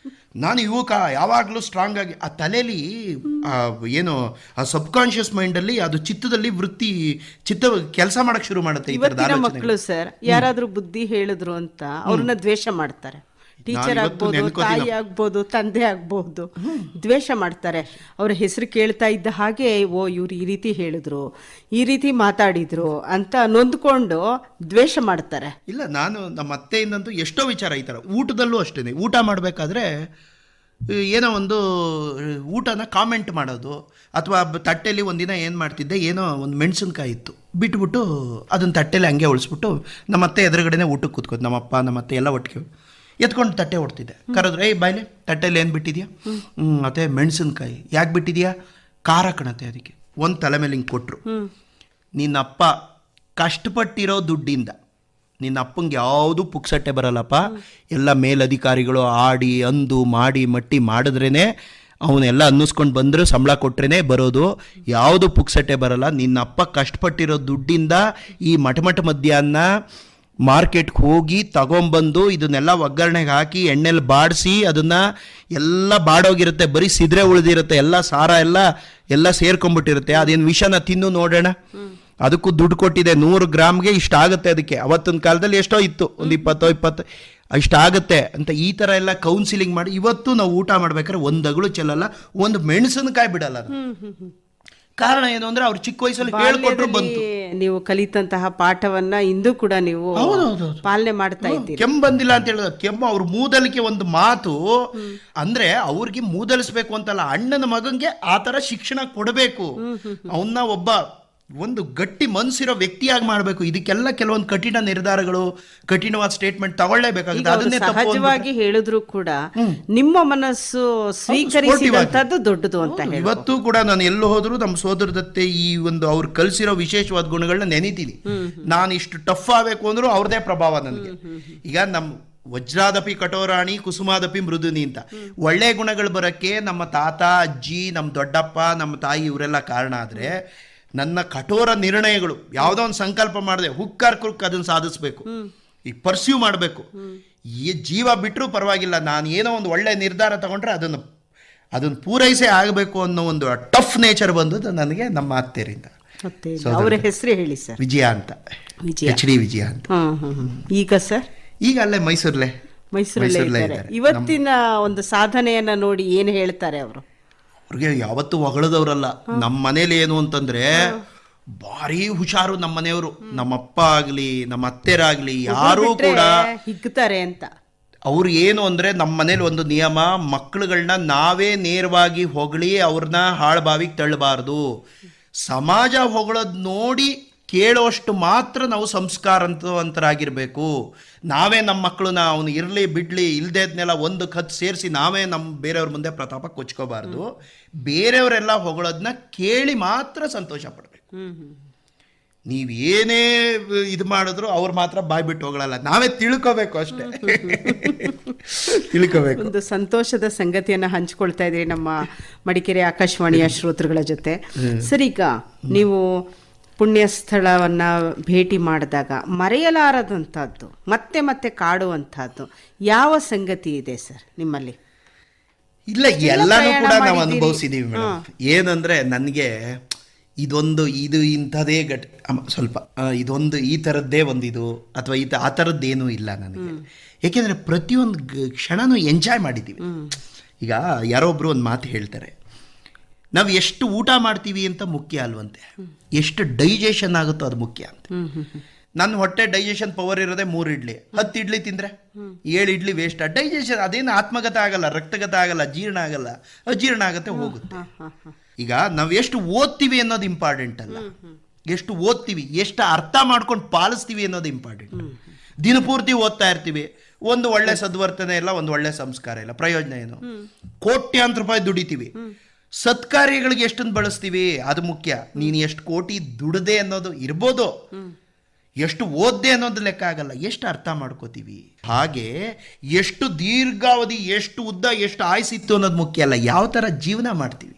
ನಾನು ಯುವಕ ಯಾವಾಗಲೂ ಸ್ಟ್ರಾಂಗ್ ಆಗಿ ಆ ತಲೆಯಲ್ಲಿ ಏನು ಆ ಸಬ್ಕಾನ್ಷಿಯಸ್ ಮೈಂಡಲ್ಲಿ ಅದು ಚಿತ್ತದಲ್ಲಿ ಚಿತ್ತ ಕೆಲಸ ಮಾಡಕ್ ಶುರು ಮಾಡುತ್ತೆ. ಮಕ್ಕಳು ಸರ್ ಯಾರಾದ್ರೂ ಬುದ್ಧಿ ಹೇಳಿದ್ರು ಅಂತ ಅವ್ರನ್ನ ದ್ವೇಷ ಮಾಡ್ತಾರೆ. ಟೀಚರ್ ಆಗ್ಬೋದು, ತಾಯಿ ಆಗ್ಬೋದು, ತಂದೆ ಆಗ್ಬೋದು, ದ್ವೇಷ ಮಾಡ್ತಾರೆ. ಅವ್ರ ಹೆಸರು ಕೇಳ್ತಾ ಇದ್ದ ಹಾಗೆ, ಓ ಇವ್ರು ಈ ರೀತಿ ಹೇಳಿದ್ರು, ಈ ರೀತಿ ಮಾತಾಡಿದ್ರು ಅಂತ ನೊಂದ್ಕೊಂಡು ದ್ವೇಷ ಮಾಡ್ತಾರೆ. ಇಲ್ಲ, ನಾನು ನಮ್ಮ ಅತ್ತೆಯಿಂದಂತೂ ಎಷ್ಟೋ ವಿಚಾರ ಈ ಥರ. ಊಟದಲ್ಲೂ ಅಷ್ಟೇ, ಊಟ ಮಾಡಬೇಕಾದ್ರೆ ಏನೋ ಒಂದು ಊಟನ ಕಾಮೆಂಟ್ ಮಾಡೋದು, ಅಥವಾ ತಟ್ಟೆಯಲ್ಲಿ ಒಂದಿನ ಏನು ಮಾಡ್ತಿದ್ದೆ, ಏನೋ ಒಂದು ಮೆಣಸಿನ್ಕಾಯಿ ಇತ್ತು, ಬಿಟ್ಬಿಟ್ಟು ಅದನ್ನು ತಟ್ಟೆಯಲ್ಲಿ ಹಂಗೆ ಉಳಿಸ್ಬಿಟ್ಟು ನಮ್ಮ ಅತ್ತೆ ಎದುರುಗಡೆನೇ ಊಟಕ್ಕೆ ಕೂತ್ಕೋದು. ನಮ್ಮಪ್ಪ ನಮ್ಮ ಅತ್ತೆ ಎಲ್ಲ ಒಟ್ಟಿಗೆ ಎತ್ಕೊಂಡು ತಟ್ಟೆ ಹೊಡ್ತಿದ್ದೆ. ಕರೆದ್ರೆ, ಏಯ್ ಬಾಯ್ಲೆ, ತಟ್ಟೆಯಲ್ಲಿ ಏನು ಬಿಟ್ಟಿದ್ಯಾ? ಅತ್ತೆ ಮೆಣಸಿನ್ಕಾಯಿ. ಯಾಕೆ ಬಿಟ್ಟಿದ್ಯಾ? ಖಾರ ಕಣತ್ತೆ. ಅದಕ್ಕೆ ಒಂದು ತಲೆ ಮೇಲೆ ಹಿಂಗೆ ಕೊಟ್ಟರು. ನಿನ್ನಪ್ಪ ಕಷ್ಟಪಟ್ಟಿರೋ ದುಡ್ಡಿಂದ ನಿನ್ನ ಅಪ್ಪಂಗೆ ಯಾವುದು ಪುಕ್ಸಟ್ಟೆ ಬರಲ್ಲಪ್ಪ, ಎಲ್ಲ ಮೇಲಧಿಕಾರಿಗಳು ಆಡಿ ಅಂದು ಮಾಡಿ ಮಟ್ಟಿ ಮಾಡಿದ್ರೇ, ಅವನ್ನೆಲ್ಲ ಅನ್ನಿಸ್ಕೊಂಡು ಬಂದರೆ ಸಂಬಳ ಕೊಟ್ರೇ ಬರೋದು, ಯಾವುದು ಪುಕ್ಸಟ್ಟೆ ಬರಲ್ಲ. ನಿನ್ನಪ್ಪ ಕಷ್ಟಪಟ್ಟಿರೋ ದುಡ್ಡಿಂದ ಈ ಮಠ ಮಧ್ಯಾಹ್ನ ಮಾರ್ಕೆಟ್ಗೆ ಹೋಗಿ ತಗೊಂಬಂದು ಇದನ್ನೆಲ್ಲ ಒಗ್ಗರಣೆಗೆ ಹಾಕಿ ಎಣ್ಣೆಲಿ ಬಾಡಿಸಿ ಅದನ್ನು ಎಲ್ಲ ಬಾಡೋಗಿರುತ್ತೆ, ಬರೀ ಸಿದ್ರೆ ಉಳಿದಿರುತ್ತೆ, ಎಲ್ಲ ಸಾರ ಎಲ್ಲ ಸೇರ್ಕೊಂಡ್ಬಿಟ್ಟಿರುತ್ತೆ. ಅದೇನು ವಿಷನ ತಿನ್ನು ನೋಡೋಣ, ಅದಕ್ಕೂ ದುಡ್ಡು ಕೊಟ್ಟಿದೆ, 100 ಗ್ರಾಮ್ಗೆ ಇಷ್ಟಾಗುತ್ತೆ. ಅದಕ್ಕೆ ಅವತ್ತಿನ ಕಾಲದಲ್ಲಿ ಎಷ್ಟೋ ಇತ್ತು, ಒಂದು 20 ಇಷ್ಟಾಗುತ್ತೆ ಅಂತ ಈ ಥರ ಎಲ್ಲ ಕೌನ್ಸಿಲಿಂಗ್ ಮಾಡಿ. ಇವತ್ತು ನಾವು ಊಟ ಮಾಡ್ಬೇಕಾದ್ರೆ ಒಂದು ಅಗಳು ಚೆಲ್ಲಲ್ಲ, ಒಂದು ಮೆಣಸಿನಕಾಯಿ ಬಿಡಲ್ಲ. ಕಾರಣ ಏನು ಅಂದ್ರೆ ಅವ್ರು ಚಿಕ್ಕ ವಯಸ್ಸಲ್ಲಿ ಹೇಳ್ಕೊಟ್ರು ಬಂತು. ನೀವು ಕಲಿತಂತಹ ಪಾಠವನ್ನ ಇಂದು ಕೂಡ ನೀವು ಪಾಲನೆ ಮಾಡ್ತಾ ಇದ್ದೀರಿ. ಕೆಮ್ಮು ಬಂದಿಲ್ಲ ಅಂತ ಹೇಳಿದ, ಕೆಮ್ಮು ಅವ್ರ ಮೂದಲಿಕೆ ಒಂದು ಮಾತು ಅಂದ್ರೆ, ಅವ್ರಿಗೆ ಮೂದಲಿಸ್ಬೇಕು ಅಂತಲ್ಲ, ಅಣ್ಣನ ಮಗಂಗೆ ಆ ತರ ಶಿಕ್ಷಣ ಕೊಡಬೇಕು. ಅವನ್ನ ಒಬ್ಬ ಒಂದು ಗಟ್ಟಿ ಮನಸ್ಸಿರೋ ವ್ಯಕ್ತಿಯಾಗಿ ಮಾಡಬೇಕು. ಇದಕ್ಕೆಲ್ಲ ಕೆಲವೊಂದು ಕಠಿಣ ನಿರ್ಧಾರಗಳು, ಕಠಿಣವಾದ ಸ್ಟೇಟ್ಮೆಂಟ್ ತಗೊಳ್ಳೇಬೇಕಾಗುತ್ತೆ. ಅದನ್ನೇ ಸಹಜವಾಗಿ ಹೇಳಿದ್ರು ಕೂಡ ನಿಮ್ಮ ಮನಸ್ಸು ಸ್ವೀಕರಿಸಿದಂತದ್ದು ದೊಡ್ಡದು ಅಂತ ಹೇಳಿ. ಇವತ್ತು ಕೂಡ ನಾನು ಎಲ್ಲೂ ಹೋದ್ರು ನಮ್ಮ ಸೋದರದತ್ತೆ ಈ ಒಂದು ಅವ್ರು ಕಲಿಸಿರೋ ವಿಶೇಷವಾದ ಗುಣಗಳನ್ನ ನೆನೀತೀನಿ. ನಾನು ಇಷ್ಟು ಟಫ್ ಆಗಬೇಕು ಅಂದ್ರೂ ಅವ್ರದೇ ಪ್ರಭಾವ ನನಗೆ. ಈಗ ನಮ್ಮ ವಜ್ರಾದಪಿ ಕಠೋರಾಣಿ ಕುಸುಮಾದಪಿ ಮೃದುನಿ ಅಂತ ಒಳ್ಳೆ ಗುಣಗಳು ಬರೋಕ್ಕೆ ನಮ್ಮ ತಾತ, ಅಜ್ಜಿ, ನಮ್ಮ ದೊಡ್ಡಪ್ಪ, ನಮ್ಮ ತಾಯಿ ಇವರೆಲ್ಲ ಕಾರಣ. ಆದರೆ ನನ್ನ ಕಠೋರ ನಿರ್ಣಯಗಳು, ಯಾವುದೋ ಒಂದು ಸಂಕಲ್ಪ ಮಾಡಿದೆ, ಹುಕ್ಕಾರ್ ಕುರ್ಕ್ ಅದನ್ನು ಸಾಧಿಸ್ಬೇಕು, ಈಗ ಪರ್ಸ್ಯೂ ಮಾಡಬೇಕು, ಈ ಜೀವ ಬಿಟ್ಟರೂ ಪರವಾಗಿಲ್ಲ, ನಾನು ಏನೋ ಒಂದು ಒಳ್ಳೆ ನಿರ್ಧಾರ ತಗೊಂಡ್ರೆ ಅದನ್ನು ಪೂರೈಸೇ ಆಗಬೇಕು ಅನ್ನೋ ಒಂದು ಟಫ್ ನೇಚರ್ ಬಂದದ್ದು ನನಗೆ ನಮ್ಮ ಅತ್ತೆರಿಂದ. ಅವರ ಹೆಸರು ಹೇಳಿ ಸರ್? ವಿಜಯ ಅಂತ, HD ವಿಜಯ ಅಂತ. ಈಗ ಸರ್? ಈಗ ಅಲ್ಲೇ ಮೈಸೂರಲ್ಲೇ ಇದ್ದಾರೆ. ಇವತ್ತಿನ ಒಂದು ಸಾಧನೆಯನ್ನ ನೋಡಿ ಏನು ಹೇಳ್ತಾರೆ ಅವರು? ಅವ್ರಿಗೆ ಯಾವತ್ತೂ ಹೊಗಳದವ್ರಲ್ಲ. ನಮ್ಮ ಮನೇಲಿ ಏನು ಅಂತಂದ್ರೆ ಭಾರಿ ಹುಷಾರು ನಮ್ಮ ಮನೆಯವರು, ನಮ್ಮಪ್ಪ ಆಗಲಿ ನಮ್ಮ ಅತ್ತೆರಾಗ್ಲಿ ಯಾರೂ ಕೂಡ ಹಿಗ್ತಾರೆ ಅಂತ. ಅವ್ರು ಏನು ಅಂದ್ರೆ, ನಮ್ಮ ಮನೇಲಿ ಒಂದು ನಿಯಮ, ಮಕ್ಕಳುಗಳನ್ನ ನಾವೇ ನೇರವಾಗಿ ಹೊಗಳಿ ಅವ್ರನ್ನ ಹಾಳ್ಬಾವಿಗೆ ತಳ್ಳಬಾರ್ದು. ಸಮಾಜ ಹೊಗಳೋದು ನೋಡಿ ಕೇಳೋಷ್ಟು ಮಾತ್ರ ನಾವು ಸಂಸ್ಕಾರವಂತರಾಗಿರ್ಬೇಕು. ನಾವೇ ನಮ್ಮ ಮಕ್ಕಳನ್ನ ಅವನು ಇರಲಿ ಬಿಡ್ಲಿ ಇಲ್ದೇದ್ನೆಲ್ಲ ಒಂದು ಕತ್ತು ಸೇರಿಸಿ ನಾವೇ ನಮ್ಮ ಬೇರೆಯವ್ರ ಮುಂದೆ ಪ್ರತಾಪ ಕೊಚ್ಕೋಬಾರ್ದು. ಬೇರೆಯವರೆಲ್ಲ ಹೊಗಳೋದನ್ನ ಕೇಳಿ ಮಾತ್ರ ಸಂತೋಷ ಪಡಬೇಕು. ನೀವೇನೇ ಇದು ಮಾಡಿದ್ರು ಅವ್ರು ಮಾತ್ರ ಬಾಯ್ ಬಿಟ್ಟು ಹೋಗಳಲ್ಲ, ನಾವೇ ತಿಳ್ಕೋಬೇಕು ಅಷ್ಟೇ. ತಿಳ್ಕೋಬೇಕು. ಒಂದು ಸಂತೋಷದ ಸಂಗತಿಯನ್ನ ಹಂಚ್ಕೊಳ್ತಾ ಇದ್ರಿ ನಮ್ಮ ಮಡಿಕೇರಿ ಆಕಾಶವಾಣಿಯ ಶ್ರೋತೃಗಳ ಜೊತೆ. ಸರ್, ಈಗ ನೀವು ಪುಣ್ಯ ಸ್ಥಳವನ್ನ ಭೇಟಿ ಮಾಡಿದಾಗ ಮರೆಯಲಾರದಂಥದ್ದು, ಮತ್ತೆ ಮತ್ತೆ ಕಾಡುವಂಥದ್ದು ಯಾವ ಸಂಗತಿ ಇದೆ ಸರ್ ನಿಮ್ಮಲ್ಲಿ? ಇಲ್ಲ, ಎಲ್ಲಾನು ಕೂಡ ನಾವು ಅನುಭವಿಸಿದೀವಿ ಮೇಡಮ್. ಏನಂದ್ರೆ ನನಗೆ ಇದು ಇಂಥದೇ ಸ್ವಲ್ಪ ಇದೊಂದು ಈ ಥರದ್ದೇ ಒಂದಿದು ಅಥವಾ ಆ ಥರದ್ದೇನೂ ಇಲ್ಲ ನನಗೆ. ಏಕೆಂದರೆ ಪ್ರತಿಯೊಂದು ಕ್ಷಣನೂ ಎಂಜಾಯ್ ಮಾಡಿದ್ದೀವಿ. ಈಗ ಯಾರೋ ಒಬ್ರು ಒಂದು ಮಾತು ಹೇಳ್ತಾರೆ, ನಾವು ಎಷ್ಟು ಊಟ ಮಾಡ್ತೀವಿ ಅಂತ ಮುಖ್ಯ ಅಲ್ವಂತೆ, ಎಷ್ಟು ಡೈಜೆಷನ್ ಆಗುತ್ತೋ ಅದು ಮುಖ್ಯ ಅಂತ. ನನ್ನ ಹೊಟ್ಟೆ ಡೈಜೆಷನ್ ಪವರ್ ಇರೋದೇ 3 ಇಡ್ಲಿ, 10 ಇಡ್ಲಿ ತಿಂದರೆ 7 ಇಡ್ಲಿ ವೇಸ್ಟ್. ಡೈಜೆಷನ್ ಅದೇನು ಆತ್ಮಗತ ಆಗಲ್ಲ, ರಕ್ತಗತ ಆಗಲ್ಲ, ಜೀರ್ಣ ಆಗಲ್ಲ, ಅಜೀರ್ಣ ಆಗತ್ತೆ, ಹೋಗುತ್ತೆ. ಈಗ ನಾವು ಎಷ್ಟು ಓದ್ತೀವಿ ಅನ್ನೋದು ಇಂಪಾರ್ಟೆಂಟ್ ಅಲ್ಲ, ಎಷ್ಟು ಓದ್ತೀವಿ, ಎಷ್ಟು ಅರ್ಥ ಮಾಡ್ಕೊಂಡು ಪಾಲಿಸ್ತೀವಿ ಅನ್ನೋದು ಇಂಪಾರ್ಟೆಂಟ್. ದಿನಪೂರ್ತಿ ಓದ್ತಾ ಇರ್ತೀವಿ, ಒಂದು ಒಳ್ಳೆ ಸದ್ವರ್ತನೆ ಇಲ್ಲ, ಒಂದು ಒಳ್ಳೆ ಸಂಸ್ಕಾರ ಇಲ್ಲ, ಪ್ರಯೋಜನ ಏನು? ಕೋಟ್ಯಾಂತರ ರೂಪಾಯಿ ದುಡಿತೀವಿ, ಸತ್ಕಾರ್ಯಗಳಿಗೆ ಎಷ್ಟನ್ನು ಬಳಸ್ತೀವಿ ಅದು ಮುಖ್ಯ. ನೀನು ಎಷ್ಟು ಕೋಟಿ ದುಡ್ದೆ ಅನ್ನೋದು ಇರ್ಬೋದು, ಎಷ್ಟು ಓದ್ದೆ ಅನ್ನೋದು ಲೆಕ್ಕ ಆಗಲ್ಲ, ಎಷ್ಟು ಅರ್ಥ ಮಾಡ್ಕೋತೀವಿ. ಹಾಗೆ ಎಷ್ಟು ದೀರ್ಘಾವಧಿ, ಎಷ್ಟು ಉದ್ದ, ಎಷ್ಟು ಆಯ್ಸಿತ್ತು ಅನ್ನೋದು ಮುಖ್ಯ ಅಲ್ಲ, ಯಾವ ಥರ ಜೀವನ ಮಾಡ್ತೀವಿ.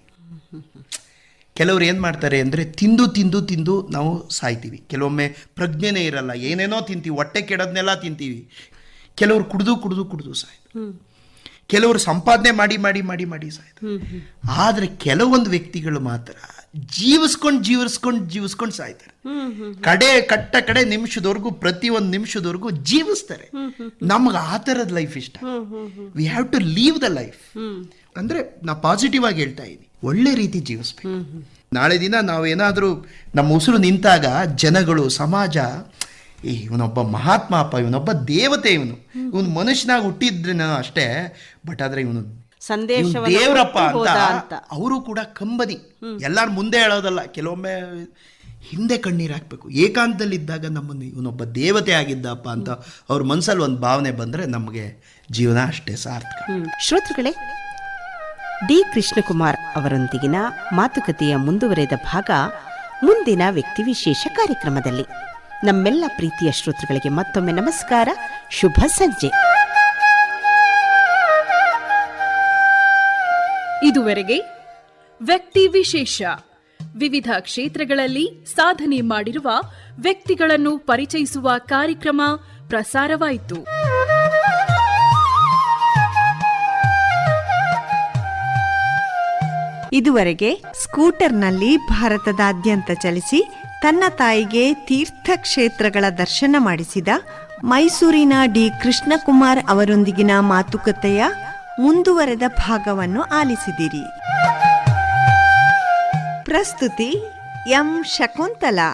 ಕೆಲವ್ರು ಏನು ಮಾಡ್ತಾರೆ ಅಂದರೆ ತಿಂದು ತಿಂದು ತಿಂದು ನಾವು ಸಾಯ್ತೀವಿ. ಕೆಲವೊಮ್ಮೆ ಪ್ರಜ್ಞೆನೇ ಇರಲ್ಲ, ಏನೇನೋ ತಿಂತೀವಿ, ಹೊಟ್ಟೆ ಕೆಡೋದನ್ನೆಲ್ಲ ತಿಂತೀವಿ. ಕೆಲವರು ಕುಡಿದು ಕುಡಿದು ಕುಡಿದು ಸಾಯ್ತು, ಕೆಲವರು ಸಂಪಾದನೆ ಮಾಡಿ ಮಾಡಿ ಮಾಡಿ ಮಾಡಿ ಸಾಯ್ತು. ಆದರೆ ಕೆಲವೊಂದು ವ್ಯಕ್ತಿಗಳು ಮಾತ್ರ ಜೀವಿಸ್ಕೊಂಡು ಸಾಯ್ತಾರೆ. ಕಡೆ ನಿಮಿಷದವರೆಗೂ, ಪ್ರತಿಯೊಂದು ನಿಮಿಷದವರೆಗೂ ಜೀವಿಸ್ತಾರೆ. ನಮ್ಗೆ ಆ ಥರದ ಲೈಫ್ ಇಷ್ಟ. We have to leave the life. ಅಂದರೆ ನಾ ಪಾಸಿಟಿವ್ ಆಗಿ ಹೇಳ್ತಾ ಇದ್ದೀನಿ, ಒಳ್ಳೆ ರೀತಿ ಜೀವಿಸ್ಬೇಕು. ನಾಳೆ ದಿನ ನಾವೇನಾದರೂ ನಮ್ಮ ಉಸಿರು ನಿಂತಾಗ ಜನಗಳು, ಸಮಾಜ, ಇವನೊಬ್ಬ ಮಹಾತ್ಮ ಅಪ್ಪ, ಇವನೊಬ್ಬ ದೇವತೆ, ಇವನು ಮನುಷ್ಯನಾಗಿ ಹುಟ್ಟಿದ್ರೇನೋ ಅಷ್ಟೇ, ಬಟ್ ಆದರೆ ಇವನು ದೇವರಪ್ಪ ಅಂತ ಅವರು ಕೂಡ ಕಂಬನಿ. ಎಲ್ಲಾರು ಮುಂದೆ ಹೇಳೋದಲ್ಲ, ಕೆಲವೊಮ್ಮೆ ಹಿಂದೆ ಕಣ್ಣೀರು ಹಾಕ್ಬೇಕು. ಏಕಾಂತದಲ್ಲಿದ್ದಾಗ ನಮ್ಮನ್ನು ಇವನೊಬ್ಬ ದೇವತೆ ಆಗಿದ್ದಪ್ಪ ಅಂತ ಅವ್ರ ಮನಸ್ಸಲ್ಲಿ ಒಂದು ಭಾವನೆ ಬಂದರೆ ನಮಗೆ ಜೀವನ ಅಷ್ಟೇ ಸಾರ್ಥಕ. ಶ್ರೋತೃಗಳೇ, ಡಿ ಕೃಷ್ಣಕುಮಾರ್ ಅವರೊಂದಿಗಿನ ಮಾತುಕತೆಯ ಮುಂದುವರೆದ ಭಾಗ ಮುಂದಿನ ವ್ಯಕ್ತಿ ವಿಶೇಷ ಕಾರ್ಯಕ್ರಮದಲ್ಲಿ. ನಮ್ಮೆಲ್ಲ ಪ್ರೀತಿಯ ಶ್ರೋತೃಗಳಿಗೆ ಮತ್ತೊಮ್ಮೆ ನಮಸ್ಕಾರ, ಶುಭ ಸಂಜೆ. ಇದುವರೆಗೆ ವ್ಯಕ್ತಿ ವಿಶೇಷ, ವಿವಿಧ ಕ್ಷೇತ್ರಗಳಲ್ಲಿ ಸಾಧನೆ ಮಾಡಿರುವ ವ್ಯಕ್ತಿಗಳನ್ನು ಪರಿಚಯಿಸುವ ಕಾರ್ಯಕ್ರಮ ಪ್ರಸಾರವಾಯಿತು. ಇದುವರೆಗೆ ಸ್ಕೂಟರ್ನಲ್ಲಿ ಭಾರತದಾದ್ಯಂತ ಚಲಿಸಿ ತನ್ನ ತಾಯಿಗೆ ತೀರ್ಥಕ್ಷೇತ್ರಗಳ ದರ್ಶನ ಮಾಡಿಸಿದ ಮೈಸೂರಿನ ಡಿ ಕೃಷ್ಣಕುಮಾರ್ ಅವರೊಂದಿಗಿನ ಮಾತುಕತೆಯ ಮುಂದುವರೆದ ಭಾಗವನ್ನು ಆಲಿಸಿದಿರಿ. ಪ್ರಸ್ತುತಿ ಎಂ ಶಕುಂತಲಾ.